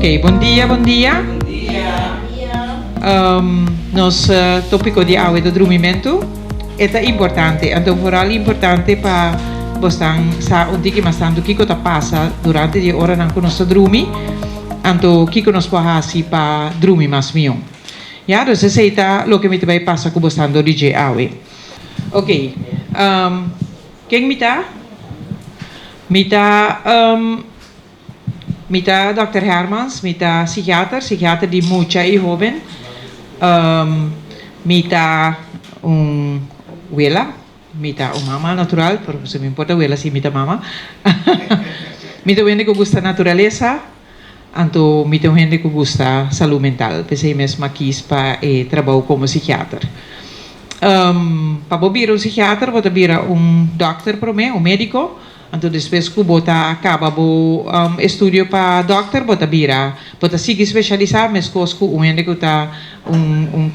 Ok, bom dia, bom dia. Nos tópico de agua de dormimento é importante, então vooral importante para você sa unti mas tanto kiko ta passa durante a hora não conosco dormir, então kiko nos pode fazer para dormir mais mion. Ja, dus essa é o que me vai passar com você do DJ agua. Ok, quem me tá? Mita Dr. Hermans, mita psiquiatra de mucha e jovem. Mita abuela, mita mama natural, porque se me importa abuela si mita mama. Mita gente que gusta naturaleza, anto mita gente que gusta saúde mental, pensei mesmo aqui para trabalho como psiquiatra. Para bobir psiquiatra, vou bira doctor para mim, médico. Então, depois que você acaba o estudo para doctor, você bira, você sigue especializar, mas coisas que você está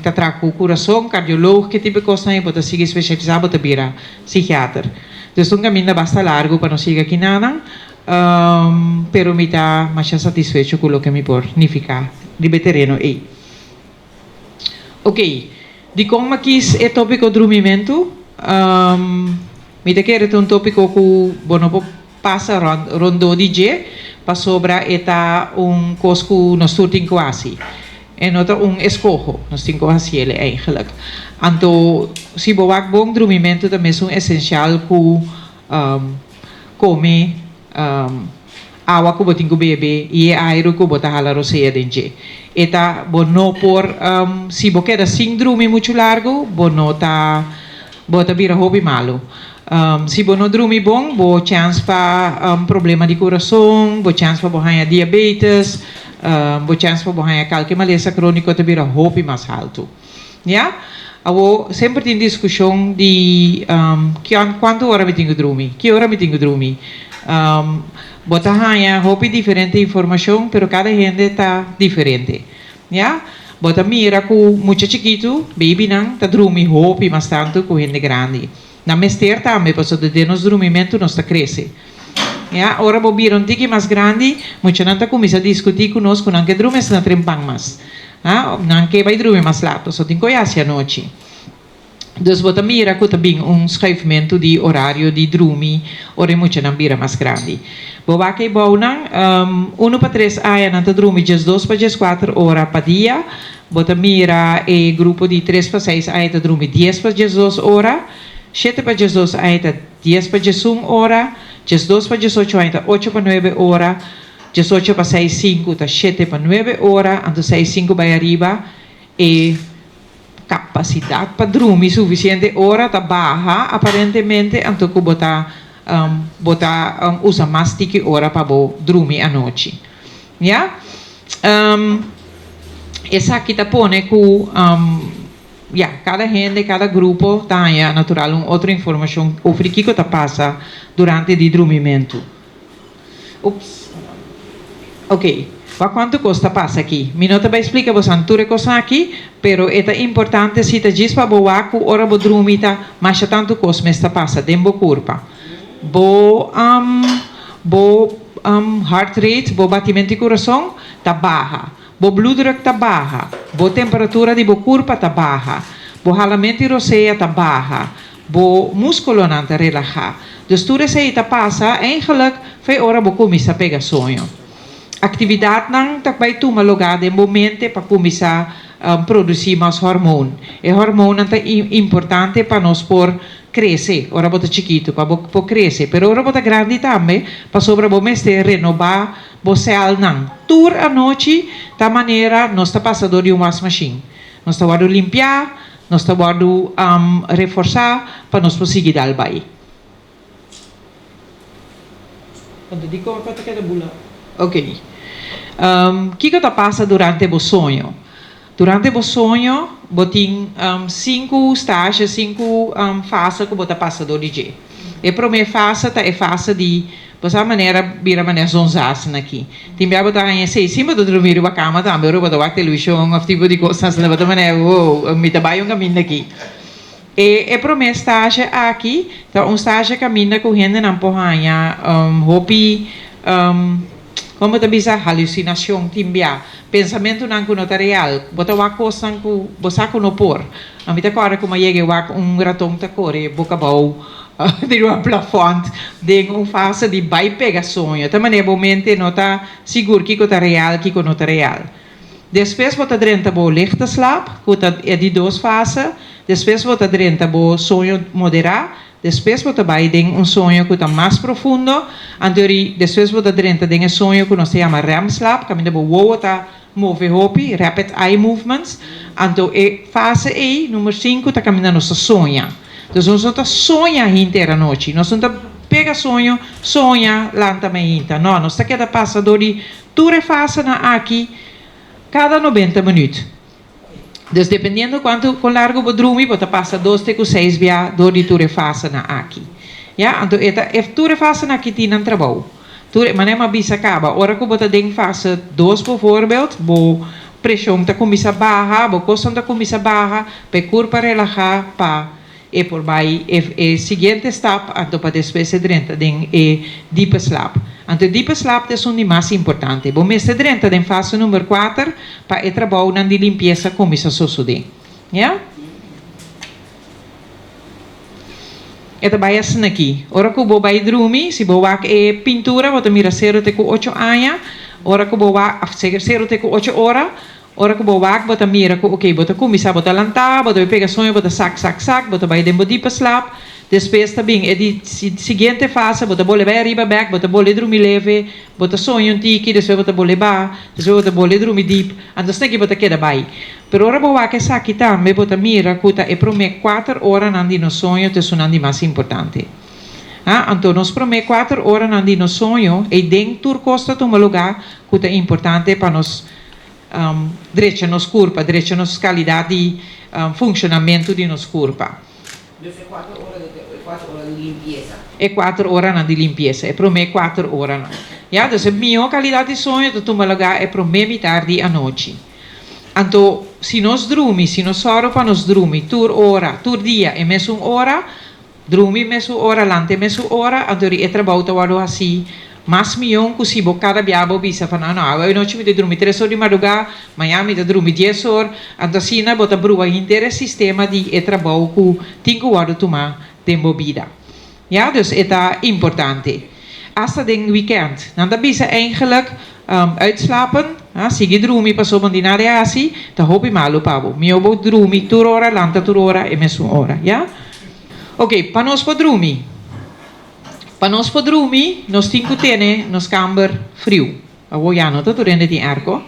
trabalhando com o coração, cardiólogo, que tipo de coisa, você sigue especializar, você bira psiquiatra. Então, caminho bastante largo para não seguir aqui nada, pero me está mais satisfeito com o que me pode significar de terreno aí. Ok, de como aqui é tópico de dormimento, me quero ter tópico que bono passa rondo DJ para sobra eta coisa que nós temos quase e nota escojo nós temos quase ele eigenlijk. Então se boak bom dormimento também é essencial que come água que botin que bebe e ar que bota hala roceia dentro. Eta bono por se bo queda sem dormir muito largo bono ta bota vira hobby malo. Se você não dorme bom, você chance para problema de coração, você chance para você diabetes, você chance para você qualquer maleza crônica que vira hobby mais alto. Yeah? Eu sempre tem discussão de quanto hora eu tenho que dormir, que hora eu tenho que dormir. Você tem hobby diferente informação, pero cada gente está diferente. Yeah? Você mira com muito chiquito, baby não, está dormindo hobby mais tanto com gente grande. Na mester também, porque de nos dormimento nós cresce. Ja, ora bobiram tiki mais grande, muita gente começa a discutir conosco, não que dorme na trempang mas, não que vai dormir mais lato, só tem coisa à noite. Dus bota mira que também schuifamento de horário de dormir, ora muita não vira mais grande. Boba que bom não, 1 para 3 aia não dorme, 2 para 4 horas para dia. Bota mira e grupo de 3 para 6 aia dorme 10 para 12 horas. 7 para 18 ainda 10 para 11 horas, 12 para 18 ainda 8 para 9 horas, 18 para 6, 5 está 7 para 9 horas, então 6, 5 vai arriba e capacidade para dormir suficiente hora está baixa, aparentemente, então que usa mais do que hora para dormir à noite. Yeah? Essa aqui está põe que cada gente, cada grupo tem natural outra informação o que está passa durante o dormimento. Ups. Ok. Para quanto custa passa aqui? Me não vai explicar você tudo coisa aqui, pero é importante se te diz para boa que hora bo dormir mas tanto coisa me está passa dentro curva. Heart rate, batimento de coração está baixa. O blood drug está baixa, a temperatura de corpo está baixa, o ralamento de roceia está baixa, o músculo não está relaxado. Dus tudo isso está passa, eigenlijk foi hora de começar a pegar sonho. Atividade não está vai tomar lugar de momento para começar a produzir mais hormônio. E hormônio é importante para nós por crescer, ora bota chiquito para crescer, pero ora bota grande também para sobre o mês de renovar o céu não. Tur a noite da maneira nós está passando de uma machine, nós está guardando limpar, nós está guardando reforçar para nós conseguir dar bem. Quando digo que está bula. Ok. Que está passa durante o sonho? Durante o sonho, botin 5 estágios, 5 fases que você passa do dia. A primeira fase é a fase de essa maneira vira maneira zonzas aqui. Tem bem botar em cima do dormir na cama também, eu botar a televisão, a tipo de coisas na botar maneira, me trabalho caminho aqui. E a primeira estágio aqui, então estágio caminha correndo na porranha, hobby Como te bisa halucinação timbia, pensamento não é real, bota wakos não ku bosaku no por. A mim tá agora como cheguei wak ratão tá corre boca bau de uma plafond de fase de vai pegar sonho. Também momento não tá seguro que tá real, que não tá real. Depois bota dentro bo lichte slaap, que de duas fases. Depois bota dentro bo sonho moderado. Depois bota vai de sonho que está mais profundo. Depois bota dentro de sonho que se chama REM slaap, que ainda bo wow tá move hopi, rapid eye movements. Então, fase E, número 5, está caminhando nossa sonha. Então, nós estamos sonha inteira noite. Nós não pega sonho, sonha lentamente. Não, nós estamos cada passador de tudo fase na aqui cada 90 minutos. Então, dependendo quanto largo você dorme, você passa 2 até 6 dias de tudo fase na aqui. Ja, então, tudo fase na aqui tem um trabalho. Mas não é bisa acaba. Ora que você tem fase 2, bijvoorbeeld, bo pressão está começa baixa, bo costa está começa baixa, para corpo relaxar, para e por vai e seguinte stap, então para depois se drenta den deep slaap. Então deep slaap é o mais importante. Bom, mas se drenta den fase número 4 para o trabalho na de limpeza começa a suceder. Ja? E trabalha assim aqui. Ora que eu vai dormir, se eu vai pintura, vou mira 0 até 8 anos. Ora que eu vai 0 até 8 horas. Ora que eu vai, bota mira, ok, bota começar, bota lantar, bota pegar sonho, bota sac, bota vai dentro de slaap. Depois também, é de seguinte fase, bota bole vai arriba back, bota bole dormir leve, bota sonho um tiki, depois bota bole ba, depois bota bole dormir deep, então tem que bota queda vai. Pero ora boa que saque também, bota mira, cuta é promete 4 horas nandi no sonho, te sonandi mais importante. Ah, então nós promete 4 horas nandi no sonho, e dentro do costa toma lugar, cuta é importante para nós direito nos corpo, direito nos qualidade de funcionamento de nos corpo. Dus 4 horas de limpeza. É 4 horas de limpeza, é para mim 4 horas. Ja, dus a minha qualidade de sonho, tu toma lugar é para mim tarde à noite. Então, se nós dormimos, se nós soro para nós dormir, tur hora, tur dia, é mesmo hora, dormir mesmo hora, lante mesmo hora, então é trabalho tawado assim. Mas milhão que se cada biabo bisa fala não, eu não tive de dormir 3 horas de madrugada, amanhã me de dormir 10 horas, então assim na bota brua inteiro sistema de trabalho que 5 horas tomar de bebida. Ja, dus het is importante. Als dat in weekend, dan bisa eigenlijk uitslapen, si je dromi pas op een reatie, dan hoop je malo pabo. Mi obo dromi 2 ora, lanta 2 ora e messo ora, ja? Oké, panos po dromi. Para nós podrumi, nós temos que ter nos camber frio. Eu já não estou durante o arco.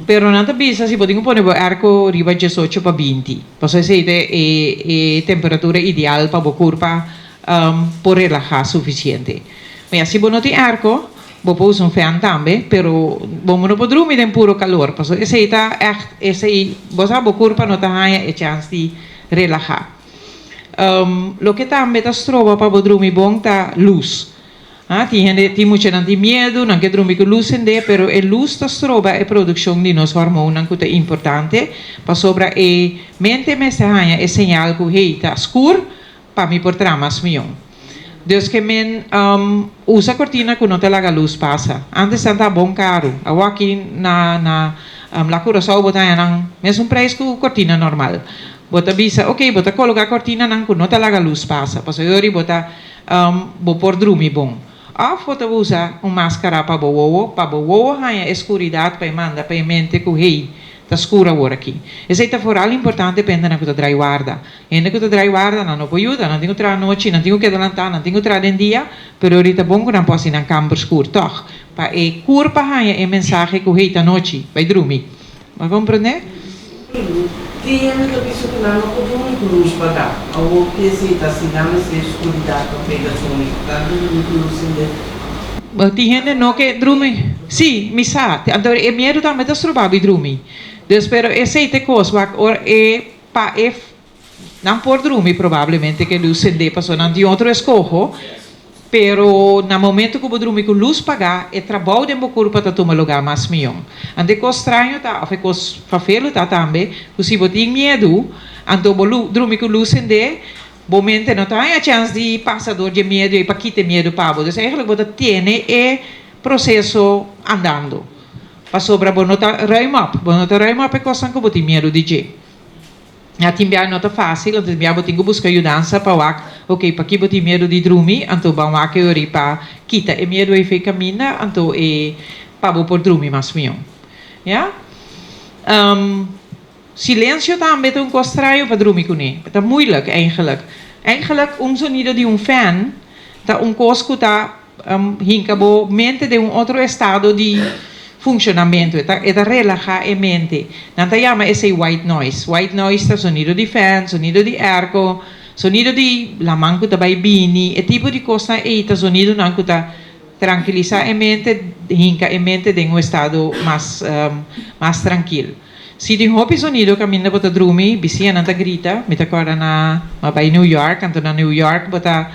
Pero não bisa se podemos pôr o arco riba 18 para 20. Posso dizer é temperatura ideal para o corpo por relaxar suficiente. Mas se não tem arco, vou usar fan também, pero vamos não podrumi tem puro calor. Posso dizer esse você o corpo não tem a chance de relaxar. Lo que também está trova para dormir bom tá luz. Tem muita gente medo, não quer dormir com luz ainda, pero a luz está trova é produção de nos hormônios que é importante para sobre a mente mensagem é sinal que hey tá escuro para me por tramas melhor. Deus que men usa cortina que não te laga luz passa. Antes está bom caro. Agora aqui na la Curaçao botar nang mesmo preço que cortina normal. Bota bisa, ok, bota colocar cortina nang kuno talaga luz passa. Pasayori bota por dormir bom. Bota usa máscara para bowo hanya escuridade para manda para mente que hey, tá escura agora aqui. Esse é foral importante depende na que tu drai guarda. Ainda que tu drai guarda não pode ajudar, não tenho tra noite, não tenho que adelantar, não tenho tra den dia, pero ahorita bom que não posso ir na campo escuro, toch? Para curpa hanya é mensagem que hey tá noite, vai dormir. Vai compreender? Tiene que piso que não pode com luz para dar. Ou que se está se dando essa escuridade para pegar sono. Dá luz Tem gente não que dorme. Sim, misa. Então, é medo também de trobar e dormir. Dus, pero esse é coisa, não pode dormir provavelmente que luz acende, passou não tem outro escojo. Pero no momento que eu dormir com luz pagar, é trabalho de meu corpo para tomar lugar mais melhor. Ande coisa estranho tá, ou coisa fafelo tá também, que se você tem medo, então eu dormir com luz acende, momento não tem a chance de passador de medo e para quitar medo para você. Então, você tem processo andando. Pa sobra bonota ruim up é coisa que botem medo de je. A timbia não tá fácil, a timbia botem que buscar ajudança para wak, ok, para que botem medo de dormir, então ba wak ori para kita e medo e fe camina, então e para bo por dormir mais mion. Ja? Silêncio também é costraio para dormir com ele. É moeilijk eigenlijk. Eigenlijk sonido de fan, tá coisa que hinca bo mente de outro estado de funcionamento, é relajar a mente. Não tá chama esse white noise. White noise tá sonido de fan, sonido de eco, sonido de la manco da baibini, é tipo de coisa aí tá sonido não que tá tranquilizar a mente, hinca a mente de estado mais tranquilo. Se tem hopi sonido caminha bota dormir, bisia não tá grita, me tá agora na vai New York, então na New York bota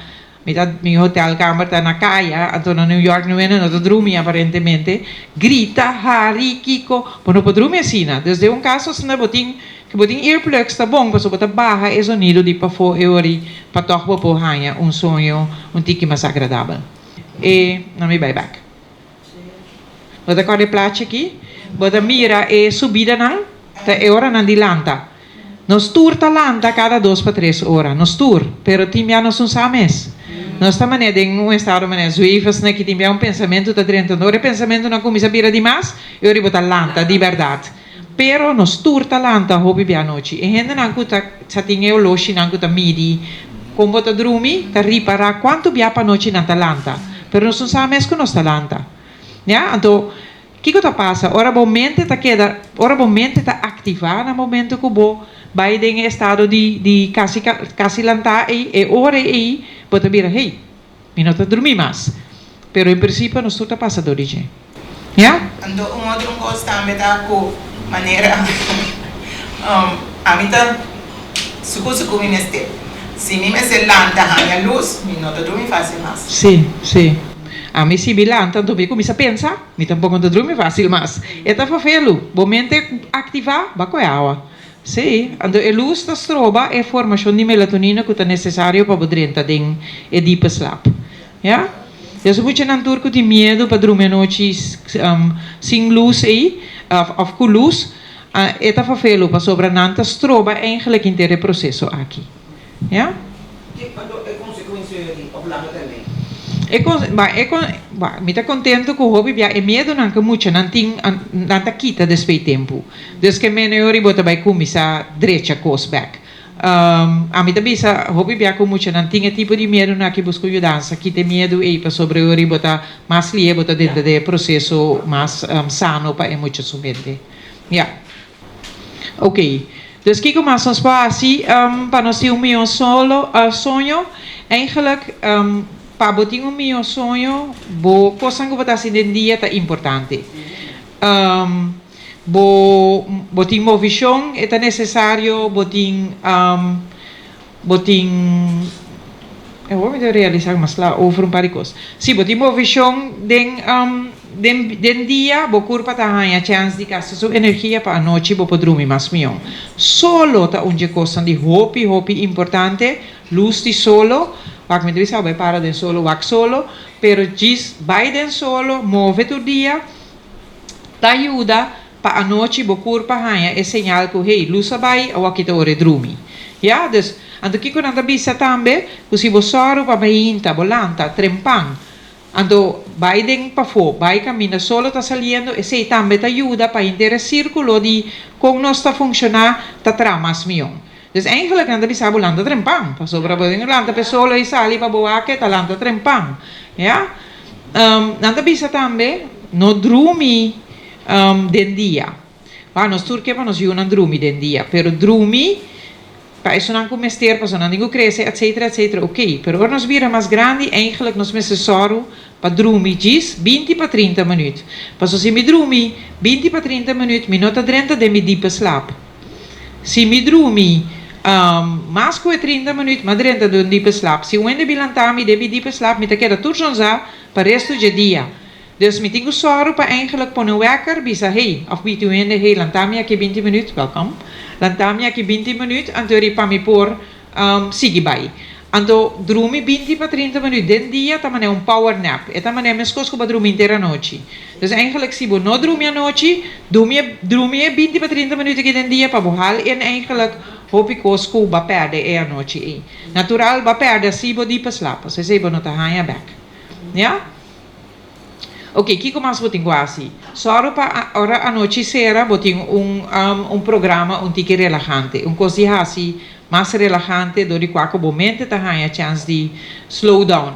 mi hotel kamer tá na caia, então na New York não é não tá dormir aparentemente, grita, hari, kiko, mas não pode dormir assim, desde caso se não botin que botin earplugs tá bom, mas bota barra e sonido de para fora e ori para toch bopo hanha sonho tique mais agradável. E não me vai back. Bota agora plaatje aqui, bota mira e subida não, tá é hora não de lanta. Nos tour tá lanta cada 2 para 3 horas, nos tour, pero timia não são sames. Nós estamos em estado mané zuivas, né, que timia pensamento tá 30 horas, pensamento não começa a virar demais, e ori bota lanta, de verdade. Pero nos tour tá lanta, hobby bia noite. E gente não cuta, sa tinha o loshi não cuta midi, como bota dormir, tá riparar quanto bia para noite na lanta. Pero não são sames que nós tá lanta. Ja, então que está passa? Ora bom mente tá queda, ora bom mente tá ativar no momento que bo vai em estado de quase lantar e ora aí pode vir hey, me não tá dormir mais. Pero em princípio não está passando de gente. Ja? Ando outro gosta me tá com maneira a mim tá suco me neste. Se me se lanta a luz, me não tá dormir fácil mais. Sim, sim. A mim se bilanta, então eu começo a pensar, me tampouco não dorme fácil, mas é tá fazendo, bom mente ativar, ba com água. Sim, então a luz da stroba é formação de melatonina que é necessário para poder den e deep slap. Ja? Eu sou muito na turco de medo para dormir noite sem luz aí, of com luz, é tá fazendo para sobra nanta stroba eigenlijk inteiro processo aqui. Ja? Que é consequência de oblanga também. Me está contento que o hobby bia e medo não que muito não tem nada quita desse tempo. Desde que menor bota vai começar direita cosback. A mim também sa hobby bia com muito não tinha tipo de medo na que busco ajudança, que tem medo e para sobre ori bota mais lie bota dentro de processo mais sano para muito sumente. Yeah. Ok. Dus kijk maar zo'n spatie, para nós ter meu sonho, eigenlijk para botar meu sonho, bo coisa que botar assim dentro dia tá importante. Botar uma visão é necessário, eu vou me realizar mais lá over um par de coisas. Se botar uma visão den dia, bo curpa tá a chance de gastar sua energia para a noite, bo poder dormir mais mion. Solo tá onde coisa de hopi importante, luz de solo, wak me deve vai para den solo, wak solo, pero diz vai den solo, move tu dia, tá ajuda para a noite, bo curpa é sinal que hey, luz vai, ou aqui tá ore dormir. Ja, dus, ando que quando anda bisa também, se você soro para bainta, bolanta, trempang, ando vai den para fora, vai caminha solo tá saliendo e sei também te ajuda para inteiro círculo de como nós está funcionar tá tramas mion. Dus eigenlijk anda bisa bolanta trempang, para sobra boden lanta pessoa e sali para boa que tá lanta trempang, ja? Anda bisa também no drumi den dia. Va nós turque para nós não drumi den dia, pero drumi para isso não começar, para isso não crescer, etc. Ok, pero quando nós vira mais grande, eigenlijk nós necessário para dormir 20 para 30 minutos. Para se me dormir 20 para 30 minutos, minuto 30 de me deep slap. Se me dormir mais que 30 minutos, mas 30 de deep slap. Se eu ainda bilantar me de deep slap, me te queda tudo já para o resto do dia. Dus me tenho sorro para eigenlijk pôr wekker, bisa hey, of bitu ainda hey, lantar-me aqui 20 minutos, welcome. Lantar-me aqui 20 minutos, então para me pôr sigue vai. Ando dormi 20 para 30 minutos den dia, também é um power nap. E também é mais coisa para dormir inteira noite. Então, eigenlijk, se você não dormir a noite, dormir 20 para 30 minutos aqui den dia para borrar, e eigenlijk, hoop ik coisa que vai perder a noite. Natural, vai perder se você dipa slapa. Se você não está hanha back. Ja? Ok, que mais você tem quase? Só para hora a noite será, você tem programa um tique relajante, coisa assim, mais relajante, do qual momento tá a chance de slow down.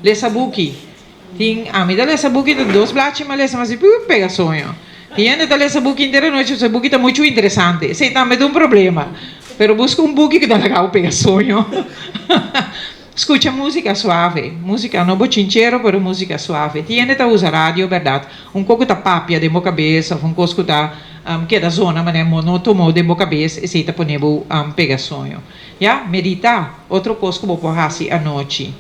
Lesa buki, tem a mim da lesa buki de 2 blaches, mas lesa mas pega sonho. Tem da lesa buki inteira noite, essa buki tá muito interessante. Sei também tem problema, pero busca buki que dá legal pega sonho. Escucha música suave, música não bochinchero, pero música suave. Tiene que usar rádio, verdade? Pouco da papia de boca cabeça, coisa da que da zona, mas é monótono de boca cabeça, e se tá ponendo pega sonho. Já, meditar, outra coisa que vou fazer à noite.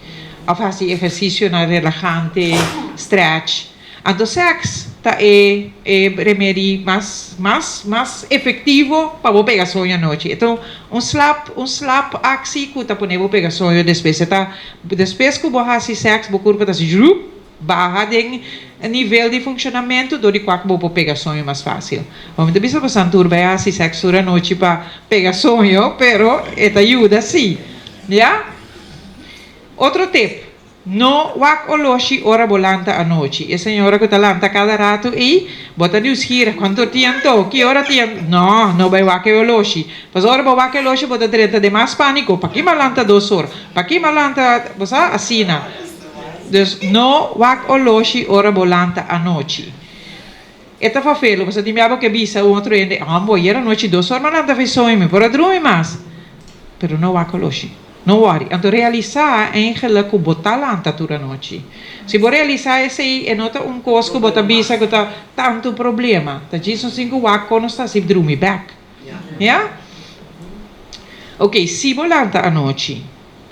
A fazer exercício na relajante, stretch. Então, sexo tá remédio mais efetivo para você pegar sonho à noite. Então, slap axi que tá ponendo pegar sonho depois que você faz sexo, você curva tá se barra de nível de funcionamento do qual você pegar sonho mais fácil. Vamos ter visto passar turba fazer sexo à noite para pegar sonho, pero esta ajuda sim, já? Outro tip. No wak oloshi ora volanta a noite. E senhora que talanta cada rato e bota news gira quanto tempo, que hora tempo? No vai wak oloshi. Pas ora ba wak oloshi bota 30 de mais pânico. Pa que malanta 2 horas? Pa que malanta, você assina. Dus no wak oloshi ora volanta a noite. Eta fa felo, você dimmiamo che bisa un altro ende, era noite 2 horas, malanta fai sonho, por dormir mais. Pero no wak oloshi. Não worry. Então, realizar eigenlijk o botar lá durante a noite. Se você realizar isso aí, é nota coisa que você bisa que está tanto problema. Tá disso assim que o ar quando está se dormir back. Yeah? Ok, se você lanta a noite,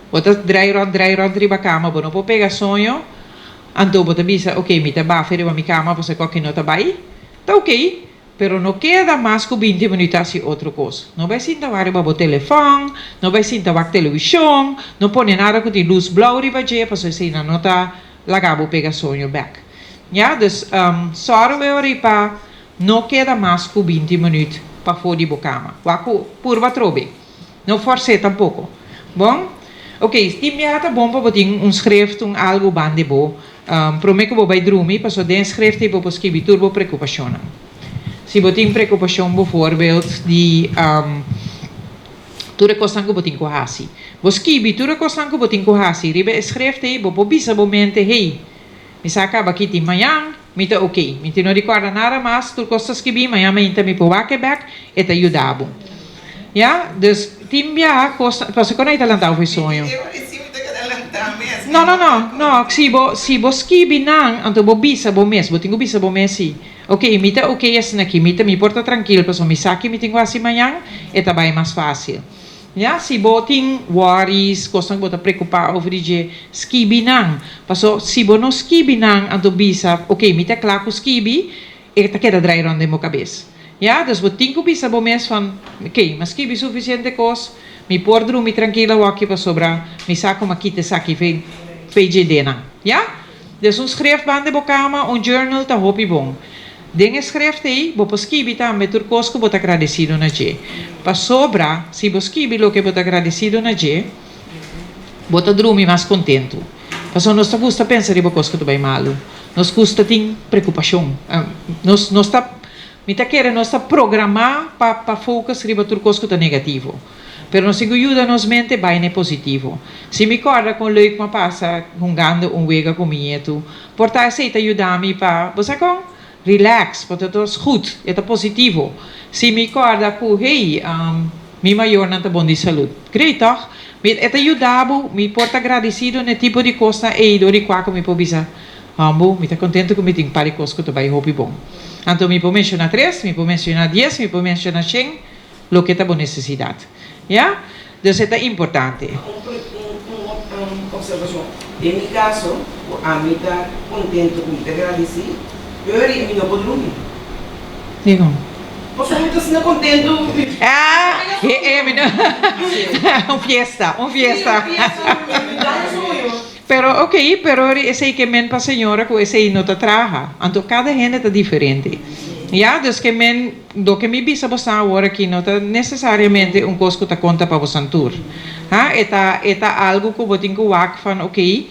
você drai rond riba cama, você não pode pegar sonho, então você bisa, ok, me tá bafere a minha cama, você qualquer nota vai, tá ok. Pero não queda mais que 20 minutos assim outra coisa. Não vai sentar para o telefone, não vai sentar para a televisão, não põe nada que tem luz blauw riba je, para você não está lagabo pega sonho back. Ja, dus só para não queda mais que 20 minutos para fora de cama. Waku purva trobe. Não force tampouco. Bom? Ok, timjata bom para botar schrift, algo bande bo. Prometo que vou vai dormir, para só den schrift e vou escrever turbo preocupação. Se você tem preocupação, bijvoorbeeld, de tudo coisa que você tem que fazer. Você escreve tudo coisa que você tem que fazer. Ribe escreve aí, você bisa momento, hey, me saca aqui de manhã, me tá ok. Me não recorda nada mais, tudo coisa que escrevi, manhã me tá me pôr back, e tá ajudado. Ja, dus timbia coisa, para você conectar lá o sonho. Não, se você escreve não, então você bisa mesmo, você tem que bisa mesmo. Ok, mita ok assim aqui, mita me porta tranquilo, pessoal, me saque, me tenho assim amanhã, e tá bem mais fácil. Já, se você tem worries, coisas que você preocupar over de skibi não, pessoal, se você não skibi não, então bisa, ok, mita claro que skibi, e tá queda drai ronde mo cabeça. Já, dus você tem que bisa bom mês van, ok, mas skibi suficiente coisa, me por dormir tranquila, o aqui para sobrar, me saco uma quita saque, fez de dena, já? Dus schrijfband de cama, journal, tá hopi bom. Den schrijft aí, você escreve também tudo coisa que você agradecido na je. Para sobra, se você escreve o que você agradecido na je, você dorme mais contento. Porque nós gusta pensar em coisa que vai mal. Nós gusta ter preocupação. Nós está, me tá querendo nós programar para focar em tudo coisa que é negativo. Pero nós ajuda nos mente bem positivo. Se me acorda com leuk ma passa, jogando wega comigo, portar aceita ajudar-me para, você com relax, porque het is goed, het is positivo. Se me acorda que, hey, mi maior não está bom de saúde. Great, toch? Het ajudado, me porta agradecido no tipo de coisa e do qual me pode dizer, me está contente que me tenho para coisa que vai hobby bom. Então me pode mencionar 3, me pode mencionar 10, me pode mencionar 100, lo que está boa necessidade. Ja? Dus het is importante. Observação. Em meu caso, a mim está contente com me agradecer. Eu não vou dormir. Digo. Posso muito assim contento. Ah, un fiesta, un fiesta. Pero ok, pero esse que men para senhora que esse não tá traja. Então cada gente tá diferente. Ja, dus que men do que me bisa você agora aqui não tá necessariamente coisa que tá conta para você tour. Eta algo que você tem que wak van ok,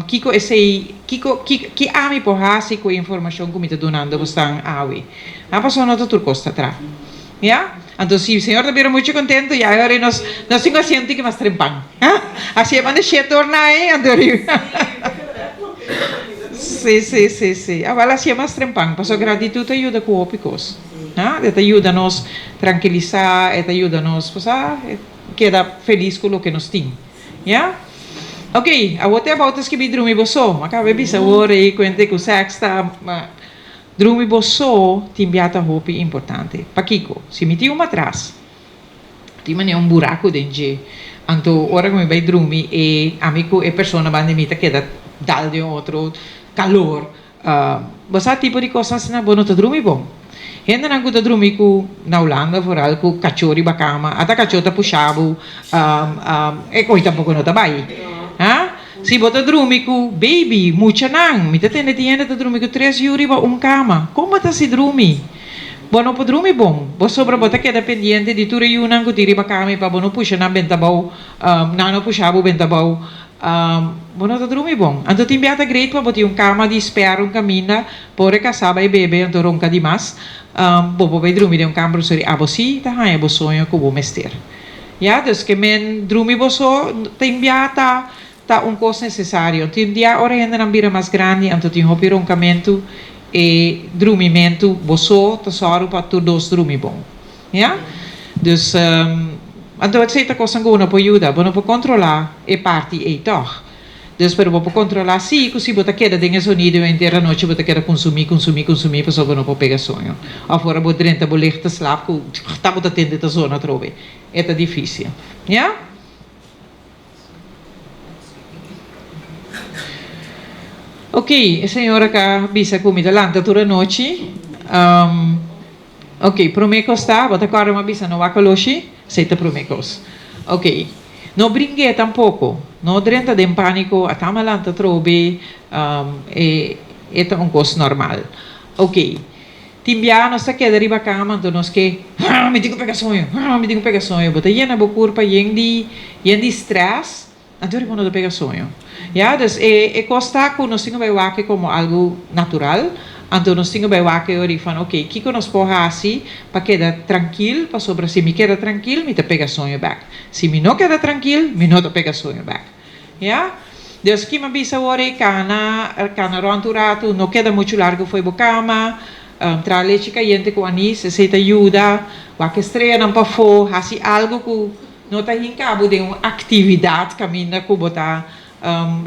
kiko esse que ami porrasi com informação que me tá donando você awi. A pessoa não tá tur costa tra. Ja? Então, se o senhor está muito contente, já agora nós temos a gente que mais trempang. Assim é quando se torna aí, Andori. Sim. Agora assim é mais trempang. Porque a gratitude ajuda com ópicos. Te ajuda a nos tranquilizar, te ajuda a nos, queda feliz com o que nós temos. Ja? Ok, agora about que me dormi boso. Acabei de saber agora e conte que o sexo está dormi boso timbiata hopi importante. Pakiko, se mi tiu matras, ti mane buraco dentro. Anto ora come vai dormi e amico e persona bandimita che dal di outro calor. Basta tipo di cosa se na bono ta dormi bom. Henda na guta dormi ku na Holanda vooral ku cachori bakama, ata cachota puxabu, e coita poco no tabai. Si bota dormir com baby, mucha nang, mita tende tienda ta dormir com 3 uri ba cama. Como ta si dormir? Bono po dormir bom. Bo sobra bota que dependente de tura yunan ko tiri ba kami pa bono puxa na bentabau, nano puxabu bentabau. Bono ta dormir bom. Anto timbiata great pa boti cama de espera camina, pore casaba e bebe anto ronca di mas. Bobo vai dormir de cambro sori abosi ta hai abo sonho ko bo mester. Ja, dus que men dormir boso timbiata tá coisa necessário. Tem dia ora ainda não vira mais grande, então tem hopi roncamento e dormimento, boso, tesoro para todos dormir bom. Ja? Dus, então essa coisa não pode ajudar, não pode controlar e parte e toch. Dus para pode controlar sim, se você quer dar sonido inteira noite, você quer consumir, para só não pode pegar sonho. Agora você drenta, você licht slaap, tá você tende a zona trove. É difícil. Ja? Ok, senhora cá bisa comida lanta toda noite. Ok, promekos tá, bota agora uma bisa no wakaloshi, seita promekos. Ok, não brinque tampouco, não drenta de pânico, a tama lanta trobe, é coisa normal. Ok, timbia nós tá queda riba cama, então nós que, me digo pegar sonho, bota yena bokurpa yendi stress, então eu não pegar sonho. Ja, dus costa que nós temos que como algo natural, então nós temos que van, ok, que nós podemos assim para quedar tranquilo, para sobre se me queda tranquilo, me te pega sonho back. Se me não queda tranquilo, me não te pega sonho back. Ja, dus que me bisa ora cana ronturato, não queda muito largo foi bo cama, tra leite caliente com anis, se te ajuda, o que estreia não para for, assim algo que não tá em cabo de uma atividade caminha que botar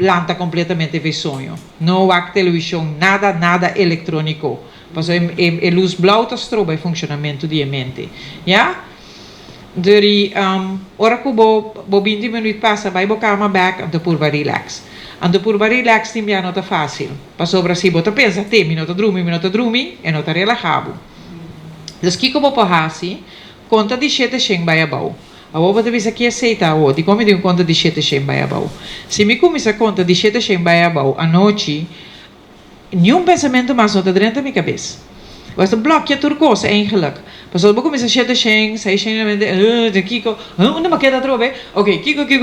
lanta completamente de sonho. Não há televisão, nada eletrônico. Mas a luz blauw te strobe funcionamento de mente. Ja? Dari ora que bo 20 minutos passa, vai bo cama back, ando por relax. Ando por relax tim já não tá fácil. Passou para si, bota pensa, te minuto dormi, e não tá relajado. Dus que como porrasi, conta de 7 sheng vai abau. A outra vez aqui aceita a outra, e como eu conta de 7 sheng vai abau. Se me começa a conta de 7 sheng vai abau à noite, nenhum pensamento mais não tá dentro da minha cabeça. Was een blokje turquoise eigenlijk. Pas op kom is een shit sheng, zij sheng de kiko. Hoe maar dat robe? Oké,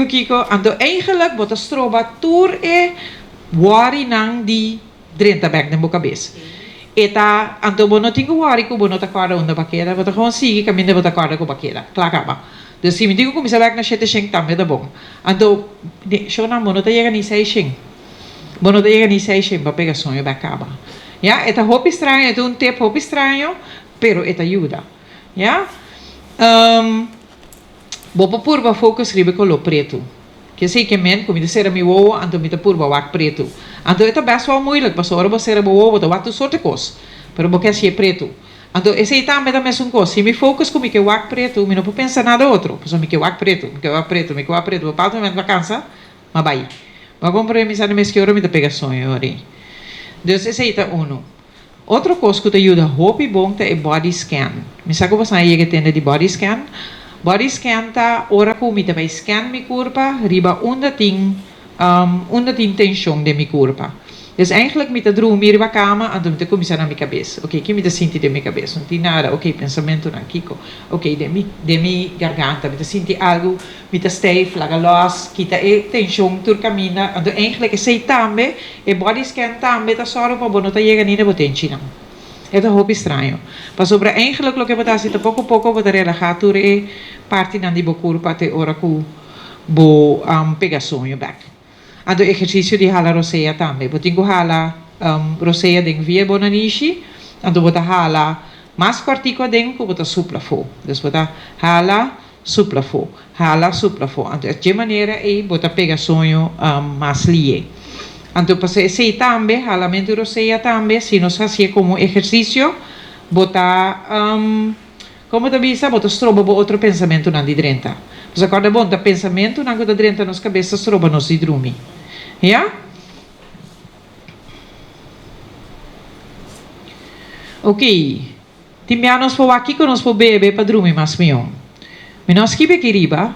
kiko. En dan eigenlijk wat de stroba tour wari nang di drenta back de boca cabeça. Eta anto bono tingo wari ko bono takwara onda bakera, wat gewoon sigi kaminde wat takwara ko bakera. Klakaba. Dus si me digo kom is back na shit sheng tam de bom. Anto shona bono ta llega ni zij sheng. Bono ta llega ni zij sheng ba pega sonho bakaba. Ja, é roupa estranha, é tempo roupa estranho, pero é ajuda. Ja? Vou pôr focus ribe com o preto. Que sei que men, como disser a mi wo, então me pôr wak preto. Então é best wel moeilijk, mas ora você era wo, botar wak tu soort coisa. Pero porque assim é preto. Então esse aí também é mesmo coisa. Se me focus com me que wak preto, me não vou pensar nada outro. Pois me que wak preto, vou para o momento vacança, mas vai. Mas comprar me sabe mesmo que hora me pega sonho ori. Dus esse aí tá uno. Outra coisa que te ajuda hopi bom é body scan. Me sabe como você chega tendo de body scan? Body scan tá ora como me vai scan mi corpo, riba onda tem tensão de mi corpo. Dus eigenlijk met de droom hier bij cama, en dan te começar na minha cabeça. Ok, que me senti de minha cabeça? Não tem nada. Ok, pensamento não, Kiko. Ok, de mi garganta, me senti algo, me stijf, laga los, kita tensão, tur camina. En dan eigenlijk sei também, e body scan também, tá só para bono tá chega nem de botenchi não. É um pouco estranho. Mas sobre eigenlijk lo que você está pouco a pouco você relaxar, tur é parte não de bokur para ter hora que bo pegar sonho back. Ando exercício de hala roseia também. Você tem que hala roseia den via bonanishi, ando você hala mais quartico den que você supla fo. Dus você hala supla fo, Ando de maneira aí você pega sonho mais lie. Ando você sei também hala mente roseia também, se nós fazia como exercício, você como te bisa, você troba outro pensamento não de drenta. Você acorda bom, tá pensamento não que dentro nas cabeças troba nos de dormir. Ja? Ok. Timbianos po aqui que nós po bebe para dormir mais mion. Me nós kibe aqui riba.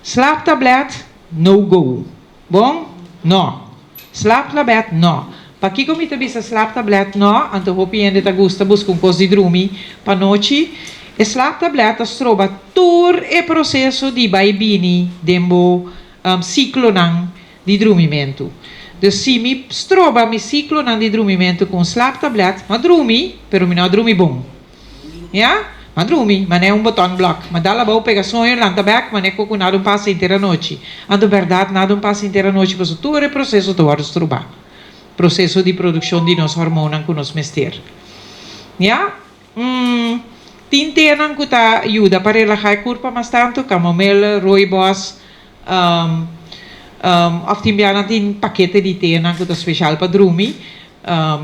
Slaap tablet no go. Bom? No. Slaap tablet no. Pa aqui como te bisa slaap tablet no, anto hopi ende ta gusta busca coisa de dormir pa noite. E slaap tablet as troba tur e processo di baibini dembo ciclo nang di dormimento. Dus se me stroba mi ciclo nan di dormimento com slaap tablet, ma dormi, pero mi não dormi bom. Ja? Ma dormi, ma não botão block. Ma dalla boa pega sonho, lanta back, ma não coco nada passa inteira noite. Ando verdade, nada passa inteira noite, mas todo é processo de hora stroba. Processo de produção de nos hormonas com nos mester. Ja? Tintenan que tá ajuda para relaxar o corpo mais tanto, camomila, rooibos, of timbia natin paquete de té nang kuta special pa drumi.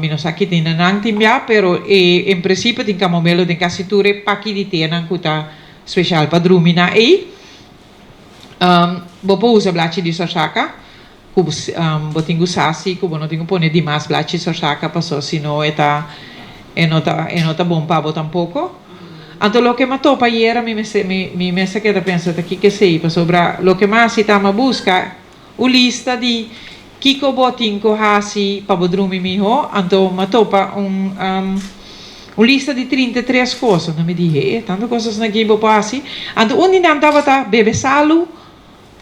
Minus aqui tem nang timbia, pero em princípio tem camomelo tem casiture paki de té nang kuta special pa drumi na bopo usa blachi di sorsaka, kubo botingu sasi, kubo no tingu pone di mas blachi sorsaka paso sino eta enota bom pabo tampoco. Anto lo que me topa ayer mi mesa queda pensando aqui que sei, sobre lo que mais se tama busca o lista de kiko botinko hasi pabodrumi miho, anto me topa lista de 33 coisas, não me dije, tanto coisas na gibo pasi, anto onde não tava tá bebe salu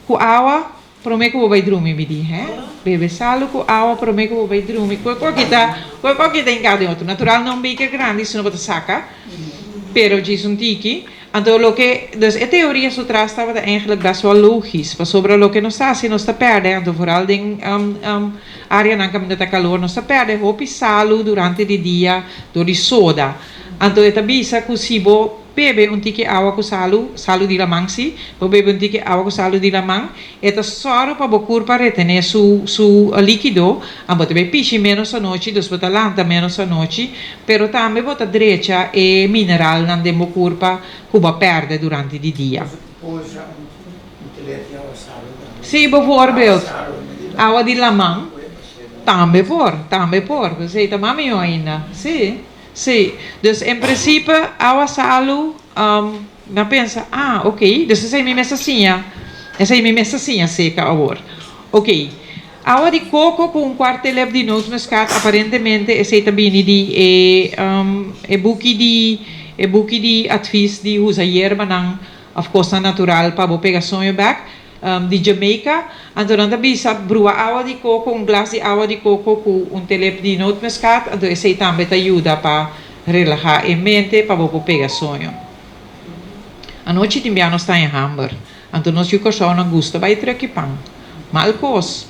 com água, promete que vou vai dormir, me dije, bebe salu com água, promete que vou vai dormir, qual que tá em cada outro, natural não bem que grande, senão você saca. Pero diz tiki, então lo que, dus a teoria so traz estava eigenlijk best wel logisch, maar sobre lo que nos se nos perde, então vooral den área na caminho da calor nos perde hopi salu durante o dia do di soda. Então eta bisa kusibo bebe tiki água com salu di lamang si, bebe tiki água com salu di lamang, eta só para bocur para retener su líquido, ambote be pichi menos a noite, dus bota lanta menos a noite, pero também bota direita e mineral nan de bocur pa cuba perde durante o dia. Sim, bijvoorbeeld água de lamang, também por, você tá mami ainda, sim. Sim, dus em princípio, água salu, me pensa, ok, dus essa é minha messacinha seca agora. Ok, água de coco com quartelep de noz moscada, aparentemente, essa também é buki de advies de usa yerba nang, of course, natural, para bo pegar sonho back. De Jamaica, então anda bisa brua água de coco, glas de água de coco com telep de noot muscat, então esse também te ajuda para relaxar a mente, para você pegar sonho. A noite também nós está em Hamburg, então nós o coração não gosta, vai ter que pão, mal cos,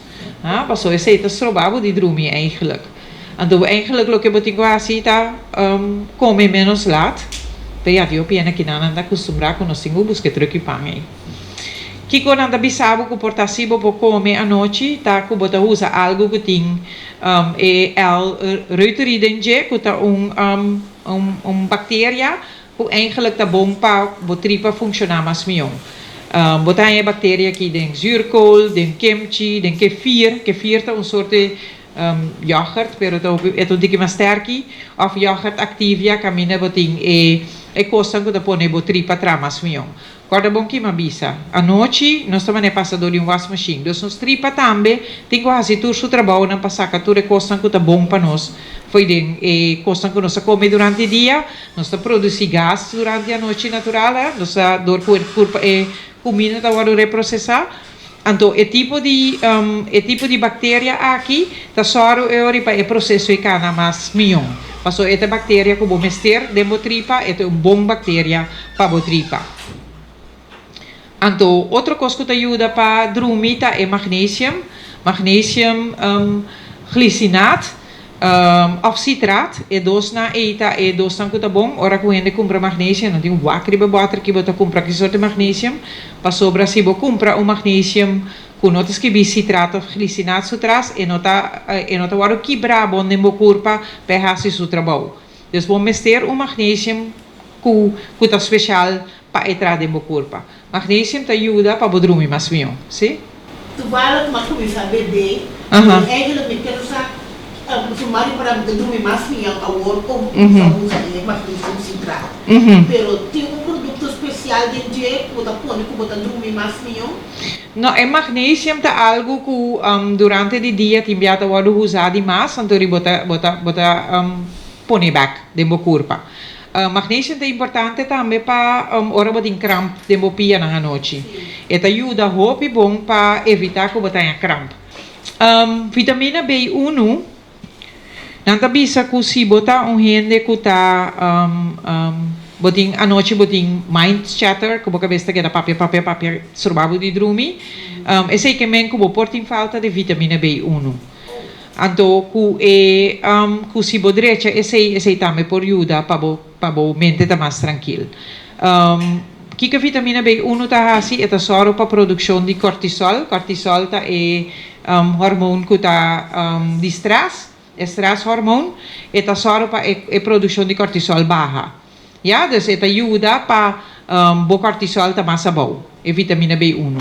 passou esse está strobado de dormir eigenlijk. Então eigenlijk lo que você tem que fazer tá comer menos laat, para já viu pena que não anda acostumado com nós temos buscar troque pão aí. Kiko nanda bisabo ko portasibo po come a noite, tá ko bota usa algo que tem reuteridenge, que tá bactéria, que eigenlijk tá bom para bo tripa funcionar mais melhor. Botar bactéria que tem zuurkool, tem kimchi, tem kefir tá soort yoghurt, pero ito di que mais sterki, of yoghurt Activia, camina boting e costa que pone bo tripa tramas mion. Guarda bom que mabisa. A noite nós também passador de wash machine. Dus nos tripa também tem quase tudo o trabalho não passar que tudo costa que tá bom para nós. Foi den e costa que nós come durante o dia, nós tá produzir gás durante a noite natural, nós tá dor por comida tá vado reprocessar. Então, é tipo de bactéria aqui, tá só para o processo de cana mais mion. Passou essa bactéria que vou mexer dentro tripa, é uma boa bactéria para a tripa. Então, outra coisa que ajuda para dormir é magnesium, glicinato, of citraat, e dos na eita, e dos na que bom, ora que gente compra magnesium, não tem um wakri water que você compra que sorte magnesium, passou para se você compra magnesium com notas que citrato, glicinato sutras, e nota agora que brabo nem mo corpo para fazer seu trabalho. Então, vamos mexer magnesium que tá especial para entrar dentro do corpo. Magnesium te ajuda para dormir mais bem, sim? Tu vai lá começar a beber, eigenlijk met kersa, sumari para dormir mais bem ao corpo, usa magnesium citrato. Pero tem produto especial de que você põe que você dormir mais bem? Não, é magnesium é algo que durante o dia tem que ser usado mais, então você põe back dentro do corpo. Magnesium é importante também para hora você tem cramp dentro do pia na noite. Isso ajuda muito bom para evitar que você tenha cramp. Vitamina B1 não tá bisa que se botar gente que tá botin a noite botin mind chatter que boca besta que da papel sorvavo de dormir esse que men que bo tem falta de vitamina B1 então que se bodrecha esse também por ajuda para bo mente tá mais tranquilo que vitamina B1 tá assim é só para produção de cortisol tá é hormônio que tá de stress hormone é só para a produção de cortisol baixa. Ja, dus het ajuda para o cortisol tá mais bom, e vitamina B1.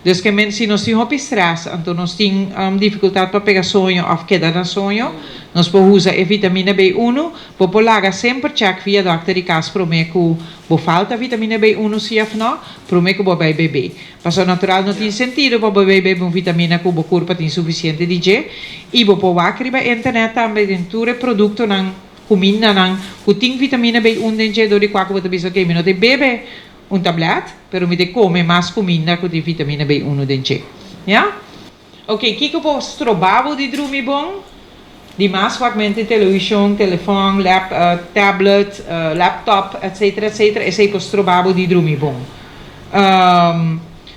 Dus que men se nós temos stress, então nós temos dificuldade para pegar sonho ou quedar no sonho, nós podemos usar a vitamina B1, para laga sempre check via doctor de casa para mim que falta vitamina B1 se ou não, para mim que vai beber. Porque natural não tem sentido para beber uma vitamina que o corpo tem suficiente de G, e para o na internet também dentro do produto não comida não, que tem vitamina B1 dentro de qualquer outra pessoa que não tem bebe tablet, pero me come mais comida que tem vitamina B1 dentro. Ja? Ok, que eu posso trobar de dormir bom? De mais fragmentos televisão, telefone, tablet, laptop, etc. Esse posso trobar de dormir bom.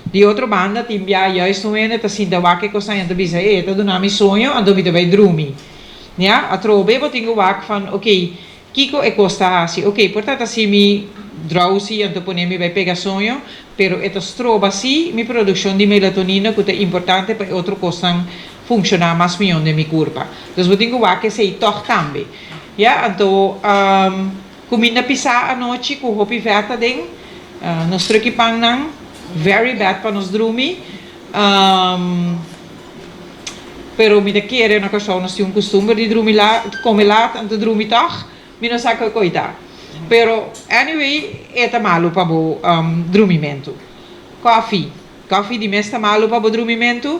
De outra banda, tem juist no ene, tá assim, da wakke costa ainda bisa, tá do nome sonho, ando me vai dormir. Ja, a trobe eu tenho wak van, ok, kiko é costa assim, ok, portanto assim me drowsy, então me vai pegar sonho, pero esta troba assim, minha produção de melatonina que é importante para outro costa funcionar mais bem de minha corpo. Então eu tenho wak que sei toch também. Ja, então comida pisar à noite com hopi veta den, nós troquipang nang very bad para nos dormir. Pero me querer na questão nós temos costume de dormir lá, comer lá, então dormir toch, me não sabe coisa. Pero anyway, é malo para o dormimento. Coffee de mês tá malo para o dormimento.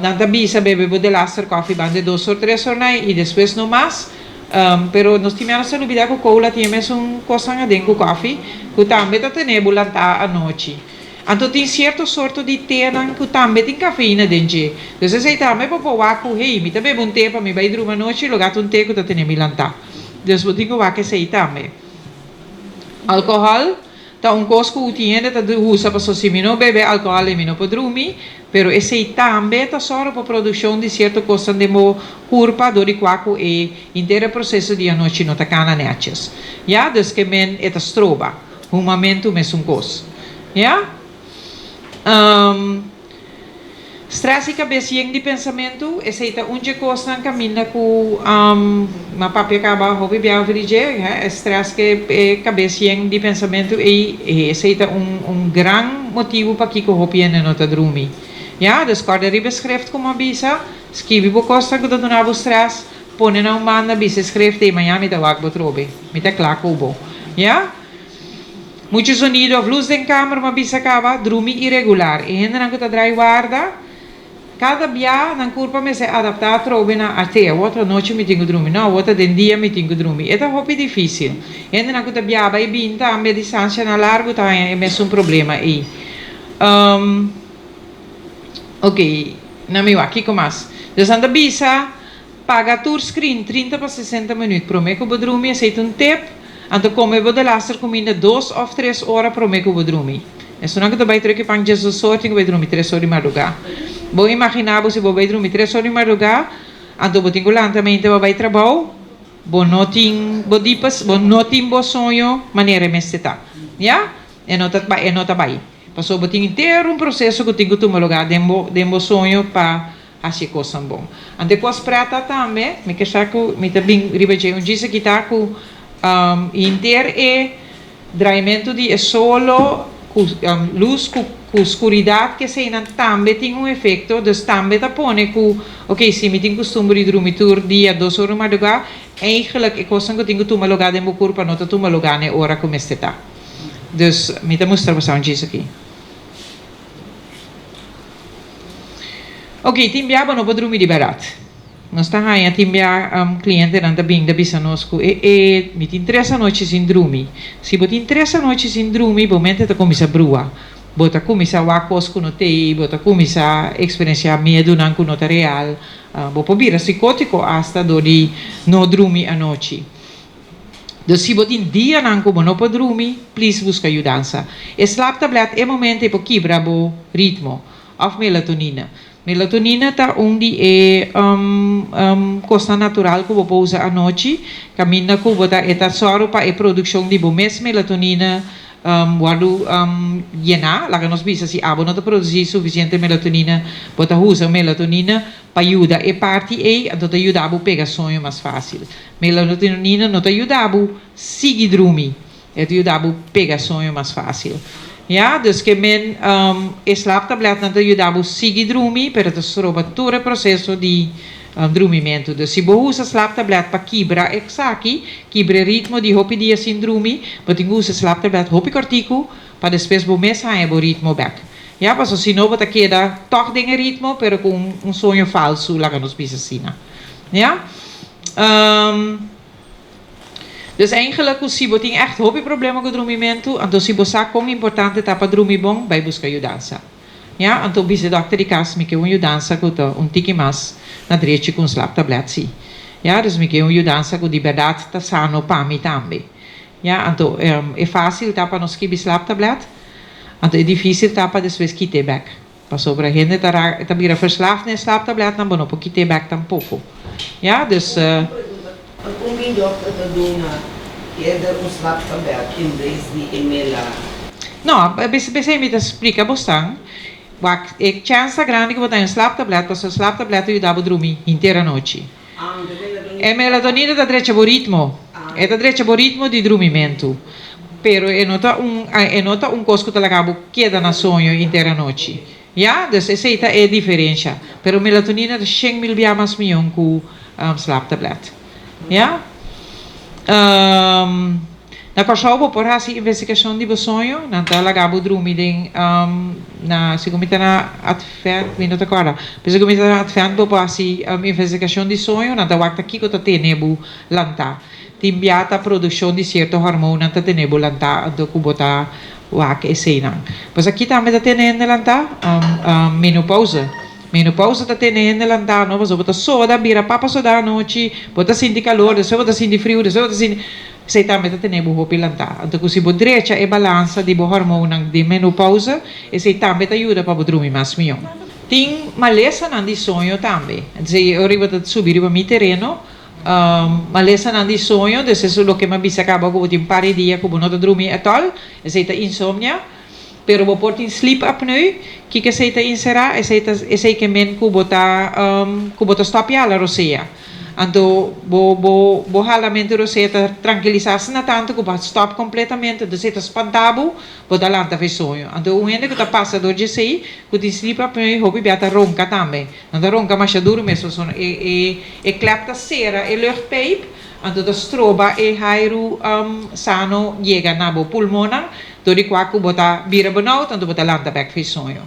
Não tá bisa bebe de laster coffee bande 2 ou 3 horas e depois não mais. Pero nós tínhamos a olvidar que cola tínhamos coisa dentro do coffee, que também tá tendo à noite. Então tem certo sorto de té que também tem cafeína dentro. Então você também pode falar com hey, me também bom té para me vai dormir à noite e logo um té que tá tendo milanta. Então você tem que falar que sei também. Álcool, tá coisa que utiliza tá usa para se não beber álcool e não pode dormir, pero esse também tá só para produção de certo coisa de mo corpo do quaco e inteiro processo de a noite não tá cana netes. Ja, dus que men eta stroba, momento mesmo coisa. Ja? Stress e cabecinha de pensamento, essa é uma coisa que caminha com uma papel acaba hobby bem average, stress que cabecinha de pensamento e esse é grande motivo para que o hobby não está dormir. Ja, dus corda beschrijft como avisa, Escrevi bo costa que tu na bo stress, põe na manda bisa escreve de manhã me dá wak bo trobe. Me tá claro bo. Ja? Muito sonido, luz de câmera, mas bisa acaba, dormir irregular. E ainda não está drai guarda. Cada dia, na curva, me se adaptar trobe na até. Outra noite me tenho dormir, não, outra dia me tenho dormir. É um difícil. Ainda não está bia, vai bem, tá, a distância na largo, tá, é mesmo um problema aí. Ok, na minha aqui como mais. Então, anda bisa, paga tour screen 30 para 60 minutos. Para mim que eu vou dormir, aceita tip. Então, como eu vou de laster comida 2 ou 3 horas para mim que eu vou dormir. É só não que eu vai ter que pagar Jesus só, tenho que dormir 3 horas de madrugada. Vou imaginar se eu vou dormir 3 horas de madrugada, então eu tenho que lentamente vai trabalhar, vou não ter bom sonho, maneira de me estar. Já? É não tá bem. Passou eu tenho inteiro processo que eu tenho que tomar lugar de bom sonho para assim coisa bom. Então, depois prata também, me que está com, me tá bem ribeje, disse que está com inteiro é draimento de solo luz com escuridade que se também tem efeito, então também tá põe que, ok, se me tem costume de dormir dia 2 horas de madrugada, eigenlijk é coisa que eu tenho que tomar lugar de meu corpo, não tomar lugar na hora como está. Dus, me tá mostrando isso aqui. Ok, timbiaba não pode dormir de barato. Nós estamos aí a timbia cliente não tá bem da bisa nosco me te interessa noites em dormir. Se você interessa noites em dormir, momento tá começa a brua. Bota começa a cosco no tei, bota começa a experienciar medo não com nota real. Bopo bira psicótico hasta do de não dormir a noite. Dus se você dia não como não pode dormir, please busca ajuda. Slap tablet é momento para quebrar o ritmo of melatonina. Melatonina tá onde é coisa natural que você usa à noite, caminha que você está só para a produção de mais melatonina, quando llenar, lá que nós vimos se não está produzir suficiente melatonina, você usa melatonina para ajudar a parte e então ajuda a pegar sonho mais fácil. Melatonina não te ajuda a seguir dormir, ajuda a pegar sonho mais fácil. Ja, dus que men slaaptablet não te ajuda a seguir dormir, pero te soroba todo o processo de dormimento. Dus se você usa slaaptablet para quebrar quebrar ritmo de hopi dia sem dormir, você usa slaaptablet hopi cortico para depois você sair o ritmo back. Ja, porque senão você queda toch em ritmo, pero com sonho falso, lá que nós pensamos assim. Ja? Dus eigenlijk, se você tem echt hoop problema com o dormimento, então se você sabe como importante é para dormir bom, vai buscar ajuda. Ja, então bisa dokter ikas me que ajuda com tiki mais na direita com slap tablet. Ja, dus me que ajuda com de verdade tá sano para mim também. Ja, então é fácil tá para nós que slap tablet, então é difícil tá para depois quitar back. Passou para gente tá vira verslaafd na slap tablet, não bom para quitar back tampouco. Ja, dus Kung hindi dokter na doon na i-eder mo slap tablet in vez de emela. Não, pensei me explica bastante. É chance grande que botar um slap tablet, porque o slap tablet ajuda a dormir inteira noite. É melatonina da direita o ritmo, é da direita o ritmo de dormimento. Pero nota coisa que acaba queda na sonho inteira noite. Ja, dus essa é a diferença. Pero melatonina é 100.000 vezes mais milhão que slap tablet. Ja? Na cachorro por essa investigação de sonho, na tela gabo dormir na se comita na advent, não te agora. Se comita na advent por essa investigação de sonho, na tela aqui que tá tendo lanta. Timbiata a produção de certo hormônio na tendo lanta do que botar wak esena. Pois aqui também tá tendo lanta menopausa. Menopausa tá tendo lanta, não, mas bota soda, bira papa soda à noite, bota sentir calor, depois bota sentir frio, depois bota sentir sei também tá tendo o pilanta. Então se você direita é balança de hormônio de menopausa, e sei também te ajuda para dormir mais melhor. Tem maleza não de sonho também. Então eu arrivo a subir para meu terreno, maleza não de sonho, isso é o que me bisa acaba com um par de dias que não dormir at all, e sei tá insomnia. Pero vou pôr em sleep apneu, que sei tá inserar, e sei que men que bota stopia la roseia. Então, bo realmente você tá tranquilizar-se na tanto que vai stop completamente, você tá espantado, bo da lanta fez sonho. Então, o gente que tá passando de sei, que te sleep up e hobby biata ronca também. Não ronca mais duro mesmo, e clapta cera e luchtpijp, então da stroba e hairu sano chega na bo pulmona, dori quaco bota bira benauta, então bota lanta back fez sonho.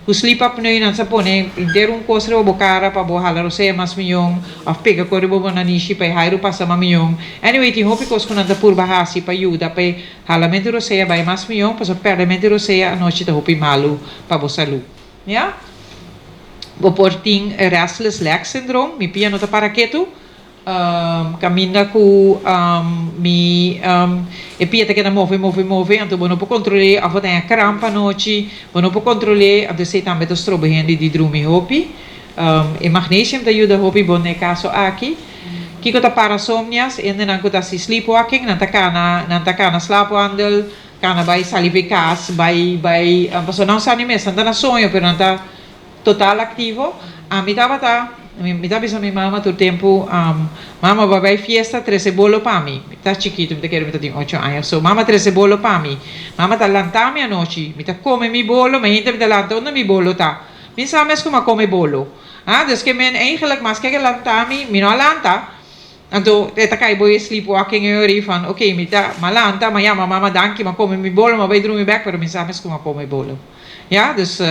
O sleep up nu nan sa pone inteiro costa o bocara pa bo halar se mas milhão of pega corre bo na nishi pa hairu passa ma milhão anyway ti hopi cos kunan da por bahasi pa yuda pa halamento roseia vai mas milhão pa so perdamente roseia a noite da hopi malu pa bo salu ja bo porting restless leg syndrome mi piano ta paraketu caminha com e pia que move então não pode controlar a volta é crampa noite não pode controlar a você também está strobando de dormir hopi e magnesium da ajuda hopi bom é caso aqui que está parasomnias e não está se sleepwalking não está cana slaapwandel cana vai salivicas vai passou não sabe mesmo não está sonho pero não está total ativo a mim estava mi dá bisa minha mama todo tempo mama vai fiesta 13 bolo para mim tá chiquito me quero me tem 8 anos so mama 13 bolo para mim mama tá lantami a noite me tá come mi bolo me ainda me tá lanta onde mi bolo tá min sabe como come bolo dus que men eigenlijk mas que lantami mi não lanta então tá cai boy sleepwalking e ori van okay mi tá malanta ma ja mama danke ma come mi bolo ma vai dormir back pero min sabe como come bolo ja dus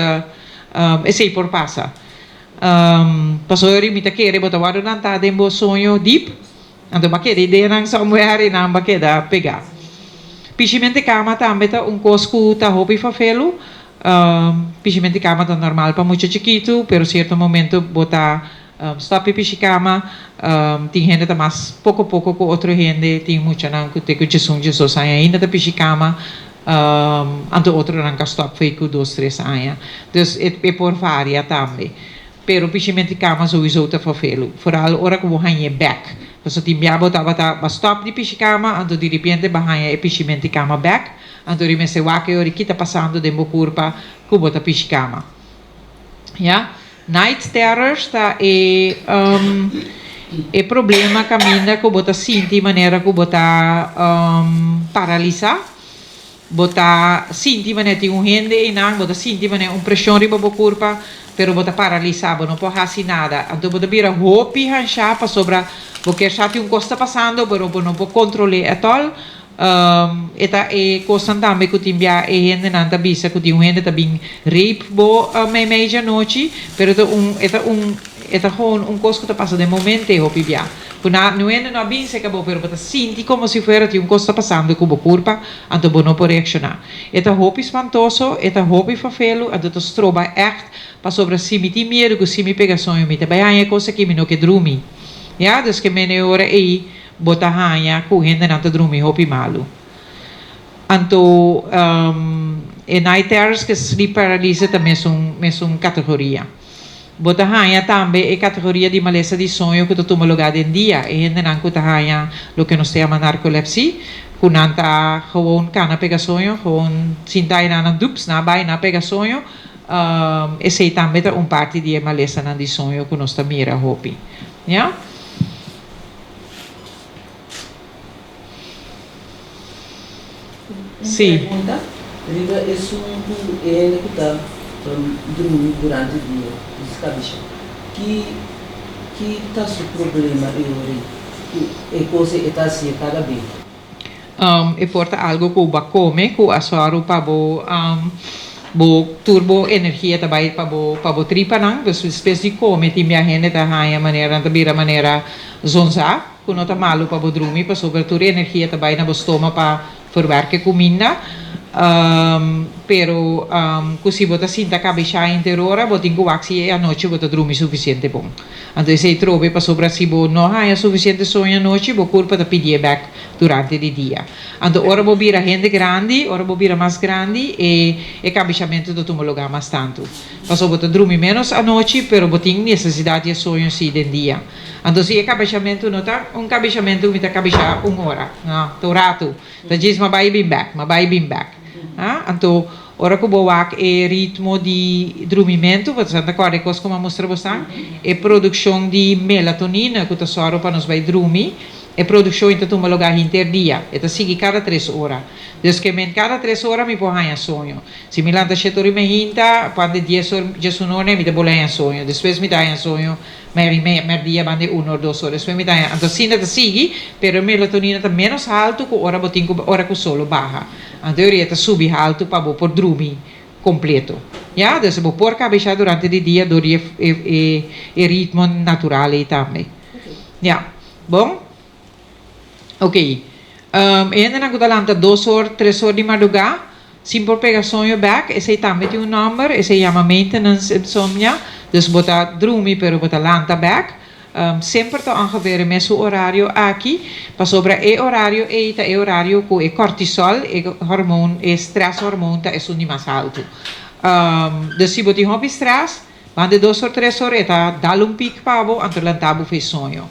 esse por passa pasori mita kere bota wado nanta dembo sonho deep ando bakere de nang somewhere na bakeda pegar pichimente cama também tá cosco tá hobby fafelo pichimente cama tá normal para muito chiquito pero certo momento bota stop pichicama tem gente tá mais pouco com outro gente tem muito não que te que so sai ainda tá pichicama ando outro não que stop foi com 2-3 anos dus é por varia também pero pichimenti kama sowieso te vervelen. Vooral ora ko hanye back. Dus het timbiabo tabata stop di pichikama, ando di repente bahanya e pichimenti kama back, ando rimesse wake ori kita passando dembo curpa kubo ta pichikama. Ja? Night terrors ta e problema caminha kubo ta sinti maneira kubo ta paralisa. Bota sinti mané tem rende e não bota sinti mané pressão riba bo curpa pero bota paralisado não pode fazer nada então bota vira roupi hancha para sobra porque já tem costa passando pero não pode controlar at all eta e costa também que timbia e rende não tá bisa que tem rende tá bem rape bo meia noite pero eta gewoon costa que tá passando de momento roupi via não é não bem se acabou pero bota sinti como se fosse tem costa passando com bo curpa então não pode reaccionar eta roupi espantoso eta roupi fafelo então tu stroba echt para sobre si mi ti medo que si mi pega sonho mi te vai coisa que mi não que dormir ja dus que me hora aí bota hanha com gente não te dormir roupi malo então e night terrors que sleep paralysis também são categoria bota hanha também é categoria de maleza de sonho que tu toma lugar em dia e gente não kuta hanha lo que nos chama narcolepsia kunanta gewoon kana pega sonho gewoon sintai na dups na bai na pega sonho esse também é parte de maleza na de sonho que nós mira hopi ja sim pergunta riba é sunto ele que tá dormindo durante o dia descabeça que tá seu problema e coisa está se cada vez e porta algo que ba come que assoaru pa bo turbo energia também para bo tripa não dus espécie de come ti minha gente tá hanha maneira tabira maneira zonza que não tá malo para bo dormir para sobretudo energia também na bo stoma para verwerken comida pero così bota sinta cabeça inteira bota in coaxi e a noite bota dormir suficiente bom então se trobe para sobra si bo não há suficiente sonho a noite bo corpo da pedir back durante o dia. Então, ora vou vir a gente grande, ora vou vir a mais grande e cabechamento do teu lugar mais tanto. Passou a dormir menos à noite, pero botem necessidade de sonho sim de dia. Então, se é cabechamento, não tá cabechamento me tá cabechar 1 hora, não, tô rato. Tá diz, mas vai bem back. Então, ora que vou é ritmo de dormimento, você está com a coisa como mostra você, é produção de melatonina que tá só para nos vai dormir. E produção então toma lugar interdia. Então sigue cada 3 horas. Desde que cada 3 horas me põe a sonho. Se me lanta chetori me hinta, quando 10 horas Jesus não me dá boleia sonho. Depois me dá a sonho, me dia bande 1 ou 2 horas. Depois me dá. Então sim está sigue, pero a melatonina está menos alto que hora botinho hora que solo baixa. Então eu está subir alto para por dormir completo. Ja, dus vou pôr cabeça durante o dia do ritmo natural também. Ja, bom. Ok. Ainda não está lá 2 horas, 3 horas de madrugada. Sim, por pegar sonho back, esse também tem número, esse chama maintenance insomnia. Dus bota dormir, pero bota lanta back. Sempre está ongeveer o mesmo horário aqui. Para sobre o horário, é o horário com o cortisol, o hormônio, o stress hormônio, é o mais alto. Dus se botar um stress, van de 2 horas, 3 horas, está dá pico para o antelantabo fez sonho.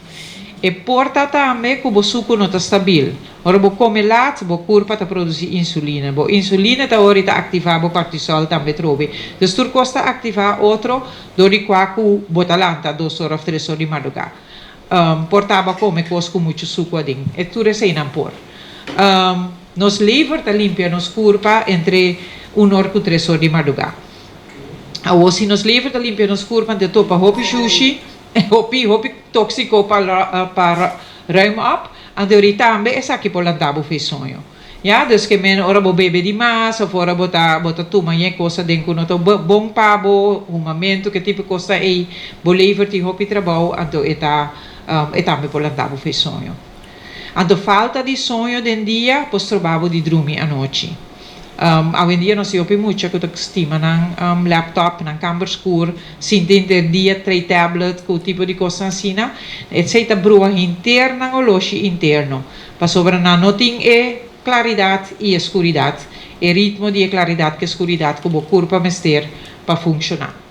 E porta também que o suco não está estável. Ora, o come laat, o corpo está produzir insulina. A insulina está ahorita ativar o cortisol também trobe. Então, tu costa ativar outro, dori qua que bota lanta 2 horas ou 3 horas de madrugada. Portava come coisa com muito suco adin. E tu recém não por. Nos livros está limpia nos corpo entre 1 hora e 3 horas de madrugada. Ou se nos livros está limpia nos corpo, de topa hopi sushi, hopi tóxico para ruim op, en de também é aqui por lantabo fez sonho. Ja, dus que men ora bo bebe de massa, fora bota tuma e coisa dentro no to bom pabo, um momento que tipo coisa é bo lever ti hopi trabalho, então é também por lantabo fez sonho. Então falta de sonho den dia, pois trabalho de dormir à noite. Hoje em dia não se ouve muito que eu estima na laptop, na câmera escura, sem ter dia 3 tablet, com o tipo de coisa assim, etc. Brua interna ou loche interno. Para sobre não tem claridade e escuridade, e ritmo de claridade e escuridade que o corpo mestre para funcionar.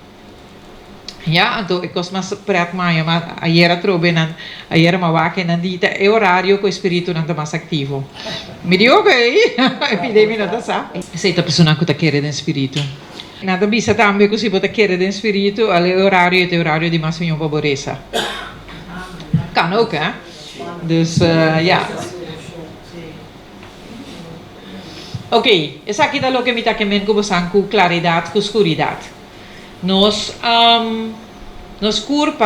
Ja, então é coisa mais preto mais, mas ayer trobe nan, ayer mawake nandita é horário que o espírito não está mais ativo. Me digo ok, epidemia não está sa. Sei a pessoa que está querendo espírito. Nada bisa também que se pode querer espírito, ale horário é horário de mais minha pobreza. Kan ook, hè? Dus ja. Ok, essa aqui é o que me está querendo com claridade, com escuridade. Nos corpo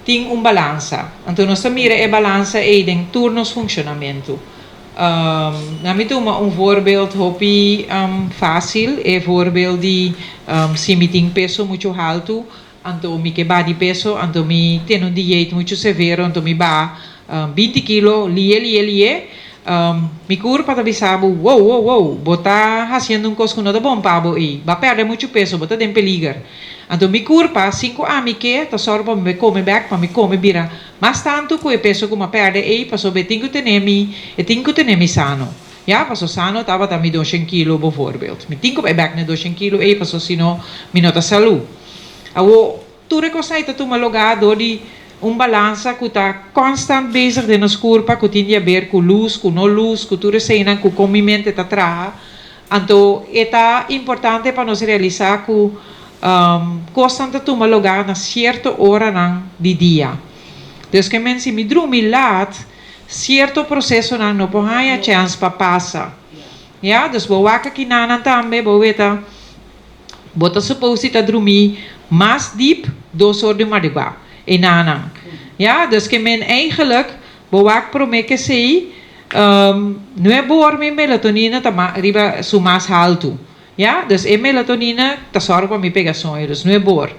tem balança. Então, nós mira a balança em turnos funcionamento. Na minha turma, voorbeeld hopi fácil, é voorbeeld de se me tem peso muito alto, então me quebra de peso, então me tem dieta muito severo, então me ba 20 kg, lie. Mi corpo também sabe, wow, botar fazendo coisa que não é bom para aí, vai perder muito peso, botar em perigo. Então, mi corpo, 5 anos que tá só para me comer back, para me comer bira, mas tanto que o peso que me perde aí, para saber tenho que ter me sano. Ja, para sano tava também 200 kg, por exemplo. Me tenho que back na 200 kg aí, para senão me nota saúde. Agora, tu recosta tu uma lugar de balança que está constante bezig de nos corpo, que tem a ver com luz, com não luz, com tudo isso, com o comimento está atrás. Então, é importante para nós realizar que constante tomar lugar na certa hora de dia. Então, que se me dormir laat, certo processo não pode a chance para passar. Ja, dus vou aqui na também, vou ver, bota supposto a dormir mais deep 2 horas de madrugada. Ja, dus que men eigenlijk bewaak promeke sei não é boa minha melatonina tá riba su mais alto. Ja, dus a melatonina tá só para me pegar sonho, dus não é boa.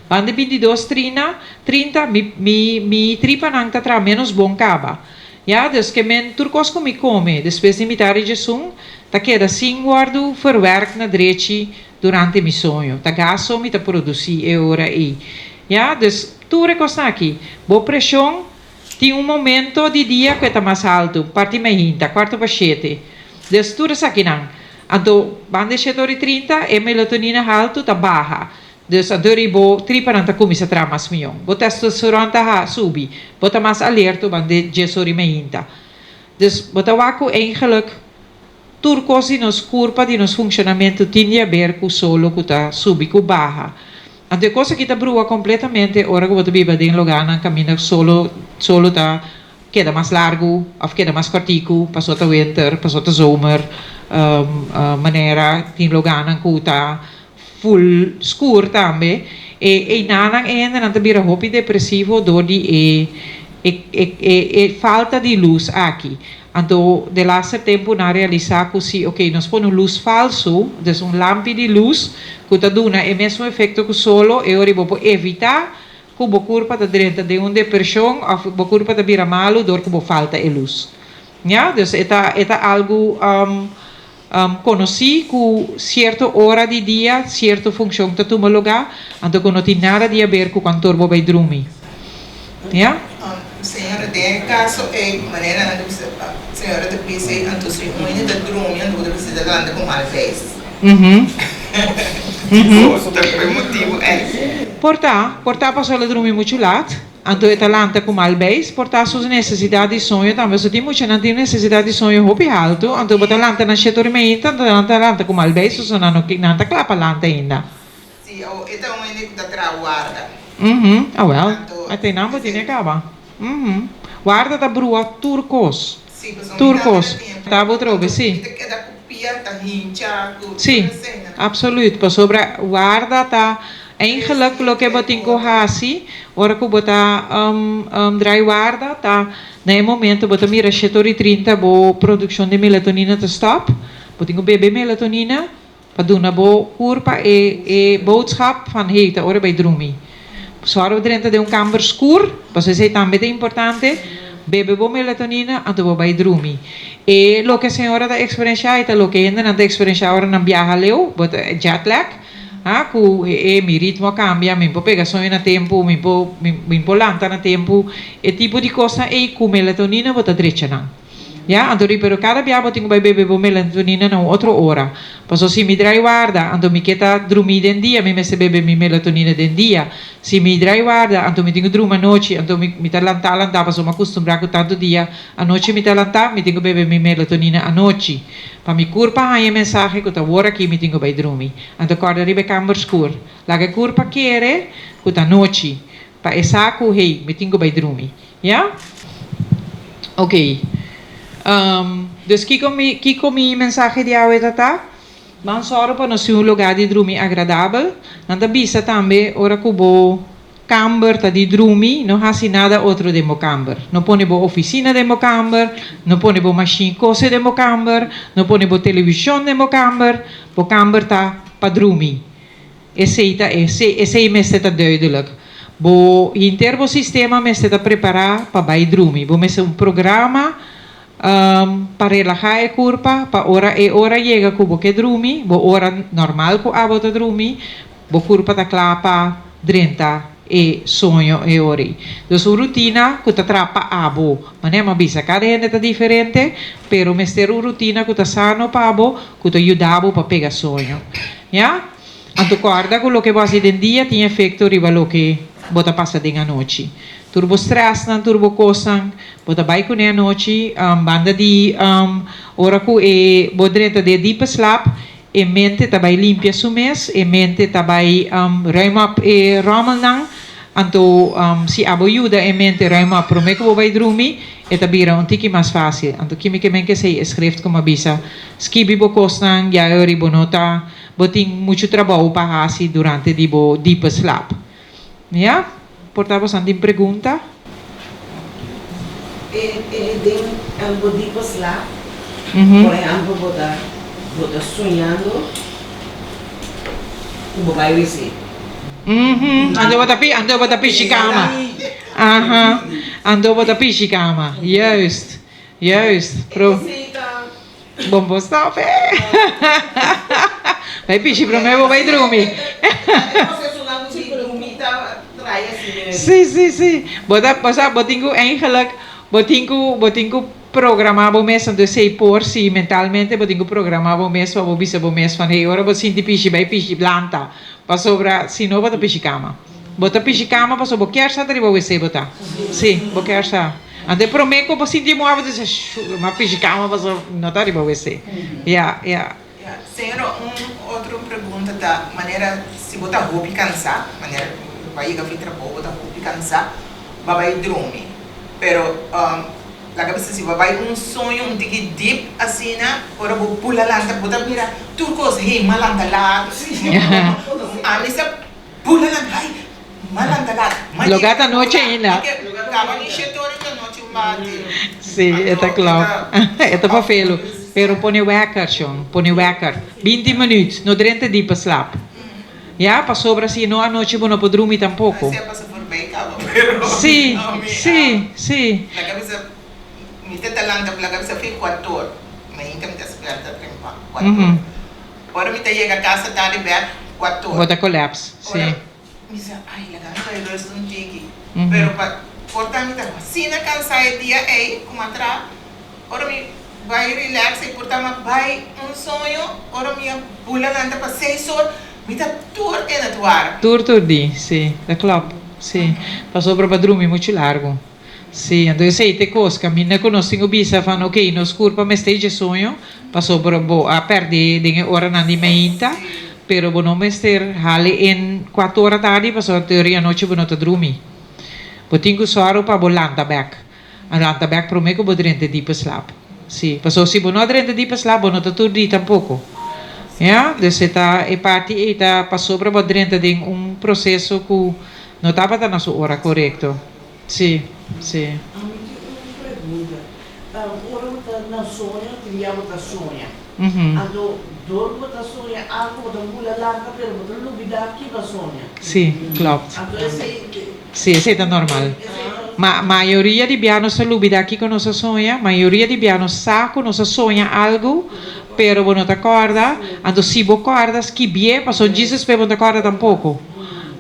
Bande 22 30 mi tripa não tá tra menos bom caba. Ja, dus que men turcos como come, depois de mitar de som, tá queda sem guardo verwerk na direita durante mi sonho. Tá gasto me tá produzir e hora aí. Ja, dus tu recosta aqui. Boa pressão, Tinha momento de dia que está mais alto, parte mais hinta, quarto para 7. Dus tudo isso aqui não. Então, banda 7:30 e melatonina alto está baixa. Dus a ribo 3:40 começa a trazer mais milhão. O testosterona está subi. Bota mais alerta, banda 10 mais hinta. Dus bota waku eigenlijk turcosi nos curva de nos funcionamento tinha a ver com solo que está subi com baixa. Ante coisa que está brua completamente, ora que você vive em lugar na caminho solo tá queda mais largo, ou queda mais cortico, passou a winter, passou a zomer, maneira tem lugar na que tá full escuro também, e nada ainda não vira hopi depressivo dor de falta de luz aqui. Então, de laatste tempo, na realizar que se, ok, nós põe luz falso, então lampi de luz, que está dando o mesmo efeito que solo, e ora vou evitar que o corpo está dentro de uma depressão, ou o corpo está vira malo, dor que falta de luz. Ja, dus é algo conheci que certa hora de dia, certa função está toma lugar, então não tem nada a ver com quando turbo vai dormir. Ja? Senhora, tem caso é maneira na que senhora de PC anto se muito da dormir anto de precisa de andar com malfez. Por motivo é. Portar passou a dormir muito late, então é talanta com malbez, portar suas necessidades de sonho também, se tem muito não tem necessidade de sonho hopi alto, então botar lanta na chetormenta, talanta com malbez, se não tá clapa lanta ainda. Sim, então ainda que tá traguarda. Ah well, até não pode nem acabar. Guarda da brua turcos. Turcos. Tá bom trobe, sim. Sim, absoluut. Pas sobre guarda tá eigenlijk lo que botin ko hasi, ora ko bota dry guarda tá no momento bota mira 7:30 bo produção de melatonina te stop. Botin ko bebe melatonina, pa duna bo curpa e boodschap van hey, ta ora bij dromi. Só dentro de kamer escuro, pois isso também é importante. Bebe boa melatonina, então vai dormir. E lo que a senhora da experiência é lo que ainda não da experiência agora não viaja leu, bota jet lag, que mi ritmo cambia, mi po pega sonho na tempo, mi po lanta na tempo, e tipo de coisa é com melatonina bota direita não. Ja, então pero cada dia eu tenho que beber melatonina na outra hora. Passo se me drai guarda, então me queda dormir de dia, me se bebe mi melatonina de dia. Se me drai guarda, então me tenho que dormir à noite, então me talanta, passo me acostumbrar com tanto dia. À noite me talanta, me tenho que beber mi melatonina à noite. Para me curpa aí mensagem que eu hora aqui me tenho que dormir. Então acorda ribe câmara escura. Lá que curpa quer, que à noite. Para essa que hey, me tenho que dormir. Ja? Ok. Dus kiko mi mensaje de hoje tá? Vamos só para nós um lugar de dormir agradável. Nanda bisa também ora kubo camber tá de dormir, não há assim nada outro de mo camber. Não põe bo oficina de mo camber, não põe bo machine cose de mo camber, não põe bo televisão de mo camber. Bo camber tá para dormir. Esse é mesmo tá duidelijk. Bo interno sistema mesmo tá preparar para vai dormir. Bo mesmo programa para relajar a curva, para hora chega que você dorme, a hora normal que você dorme, a curva está clapa, drenta e sonho e ori. Então, a rotina que está atrapa abo, mas não é uma bisa, cada gente está diferente, pero mestre rotina que está sano para abo, que está ajudando para pegar sonho. Já? Então, guarda que o que você tem dia tem efeito riba lo que você passa de noite. Turbo stress nan turbo kosan, bota bai ku ne noite, banda di ora ku e bodrenta de deep slap, e mente tabai limpia su mes, e mente tabai ruim up e rommel nang, anto si abo ajuda e mente ruim up pro me ku bai drumi, e tabira un tiki mais fácil. Anto kimi que men que sei escreve como avisa, skibi bo kosan, ya ori bonota, boting muito trabalho para hasi durante di bo deep slap. Ja? Portamos a pergunta. Tem algo de lá, por exemplo, botar sonhando, como vai ser. Ando bota pichicama. Ando bota pichicama. Juist. Pro. Bom stop. Vai pichi pro me vai dormir. praia assim, né? Sim. Botinho eigenlijk, botinho programava mesmo, então sei por si mentalmente, botinho programava mesmo, abo bisa bo mesmo, van hey, ora bo sinti pichi by pichi blanta, pa sobra, sino bota pichi cama. Bota pichi cama, pa sobra kersa dari bo wc bota. Sim, bo kersa. Ante promeco bo sinti mo abo dice, ma pichi cama pa sobra, não tá bo wc. Yeah. Senhor, outra pergunta da maneira, se botar roupa e cansar, maneira, vai ir a fitra boa, botar roupa e cansar, vai dormir. Pero, la cabeça se vai sonho de deep assim, né? Ora vou pular lá, botar mira, turcos, hey, malanda lá, a missa pula lá, ai, malanda lá. Logo da noite ainda. Acaba de chegar da noite o mate. Sim, é claro. É para felo. Pero pone wekker, Sean. Pone wekker. 20 minutos. No 30 dias para slap. Ja, para sobra assim, não a noite não pode dormir tampouco. Você passa por bem, cabo. Sim. La cabeça, me tenta lá, la cabeça fica 4 horas. Mas ainda me desperta 4 horas. Ora me chega a casa tarde ver 4 horas. Bota colapse, sim. Me diz, ai, la cabeça vai resto um tiki. Pero para portar me tá, se na cansa é dia como atrás. Ora me vai relax e portar vai sonho. Ora me pula lá para 6 horas. Me tá tour na tua. Tour di, sim, da club, sim. Passou para dormir muito largo. Sim, então sei te cosca, minha conosco bisa fan ok, no scurpa me stage sonho, passou para a perder de hora na di meinta, pero bono me ster hale in 4 horas tarde, passou a teoria noite bono te dormir. Botinho soaro para bolanta back. Alanta back pro me que bodrente di per slap. Sim, passou se bono drente di per slap, bono te tour di tampouco. Ja, dus e parte eta passou para dentro de processo que não estava na sua hora correto. Sim. Pergunta. Ora na sonha, criamos a sonha. Ando dormo da sonha, algo da mula larga, pero não novidade que va sonha. Sim, klopt. Ando Sim, isso é normal. Ma maioria de bianos se lubida aqui com nossa sonha, maioria de bianos saco nossa sonha algo, pero você não te acorda, ando se você acordas que bem, passou dias para você acorda tampouco.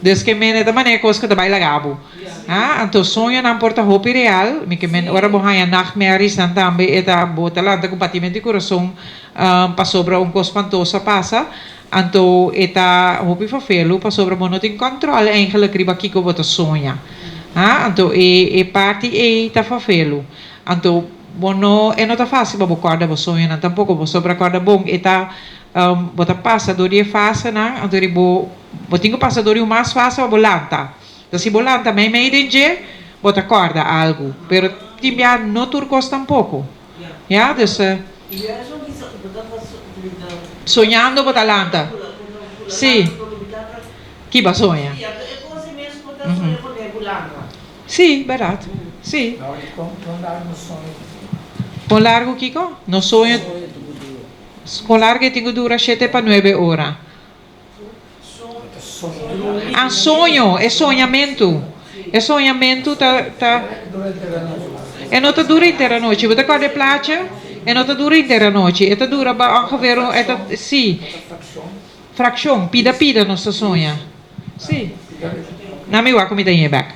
Desde que mene da maneira coisa que vai lagabo. Então sonho não importa roupa real, me que men ora bohanha nachtmerries dan também eta bota lá da compartimento de coração, passou para espantosa passa. Então eta roupa fafelo, passou para não tem controle eigenlijk riba aqui que você sonha. Então parte tá fafelo. Então não tá fácil para acordar você sonha, não tampouco você para acordar bom eta bota passa dori fácil, né? Então botinho passa dori o mais fácil a bolanta. Então se bolanta me entende, bota acorda algo, pero timbia no turcos tampouco. Ja, dus sonhando bota lanta. Sim. Que ba sonha? Sim, barato. Sim. Com largo, Kiko? No sonho. Com largo tenho dura 7 para 9 horas. Sonho, é sonhamento. É sonhamento, e não dura inteira noite. Você acorda plaatje, e não dura inteira noite. E dura ongeveer, sim. Fraction, pida não se sonha. Sim. Na minha comida em back.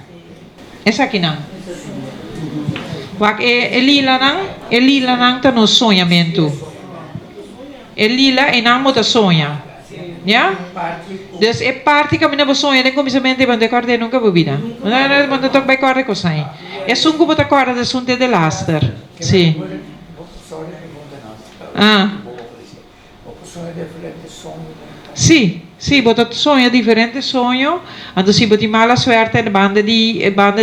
Essa aqui não. Wak lila nang tá no sonhamento. É lila e não muda sonha. Ja? Dus é parte que a minha sonha de começamento quando acordei nunca bebida. Quando eu toco acordei com sai. É sungo bota acorda de sunte de laster. Sim. Sim, bota sonha diferente sonho. Então se bota mala suerte de banda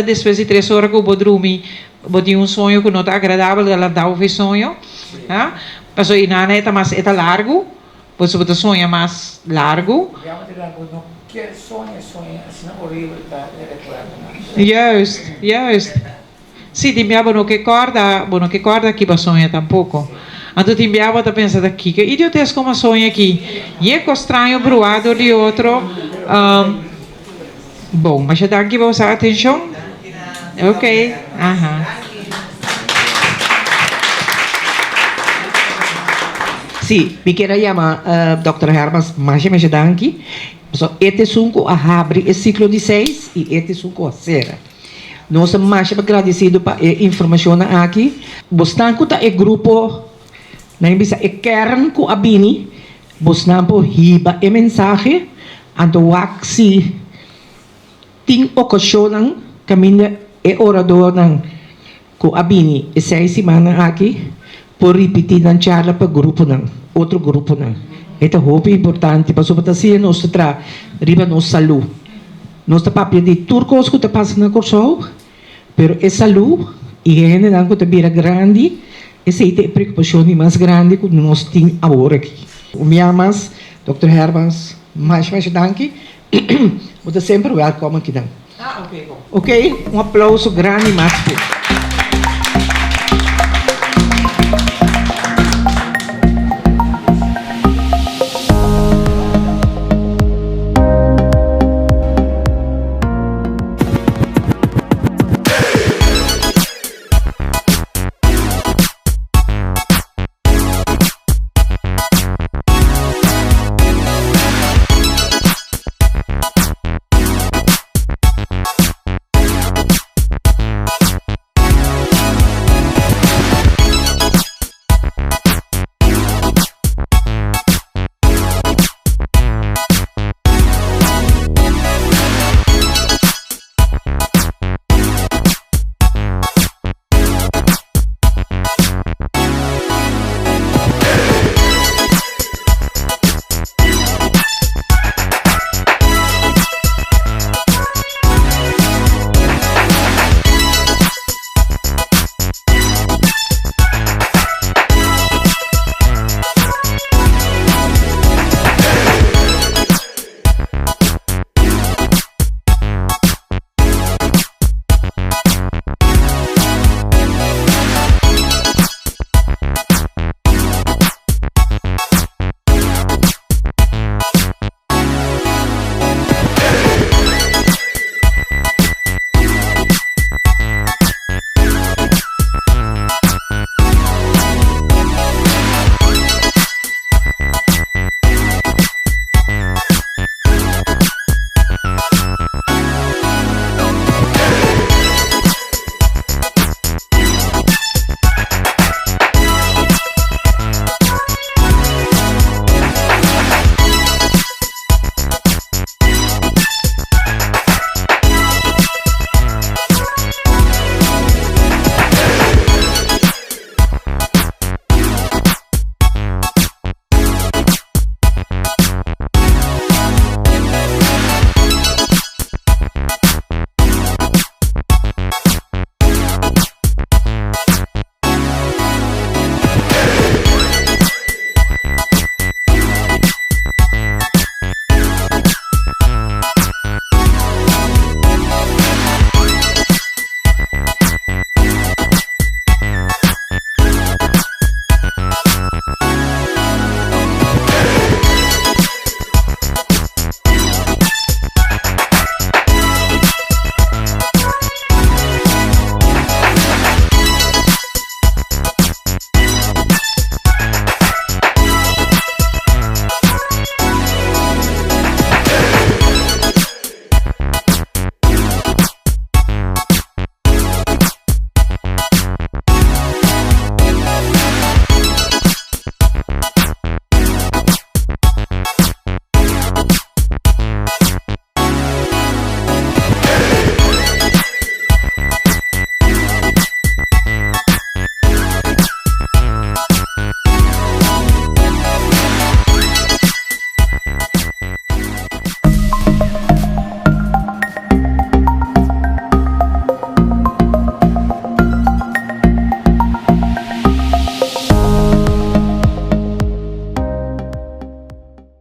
depois de 3 horas que eu dormi, bota sonho que não tá agradável, ela dá o sonho. Passou inana é mais largo. Você bota sonha mais largo. Juist. Sim, timbiava no que corda aqui para sonha tampouco. Então timbiava tá pensando aqui que idiotes como sonha aqui. E é estranho bruado de outro. Bom, mas já dá aqui para usar atenção. Ok. Sì, mi chiama Dr. Hermans, Mashe Meshedanki So, este sunco a abre o ciclo de 6 e este sunco a serra. Nós estamos mais agradecidos para a informação aqui. Bostanco tá é grupo, na imbisa é kern com a bini, bostanco hiba é mensagem, ando waxi ting ocasión caminho é orador ng com a bini, e 6 semanas aqui, por repetir na charla para grupo ng outro grupo ng. Ito é importante para sobretudo nós tra riba nos saúde. Nós está papel de turcos que está passando na corso, pero é saúde e higiene não que vira grande, essa é a preocupação mais grande que nós temos agora aqui. O Miamas, Dr. Hermans, mais danke. Você sempre welcome aqui. Ah, okay. Ok? Um aplauso grande, mais.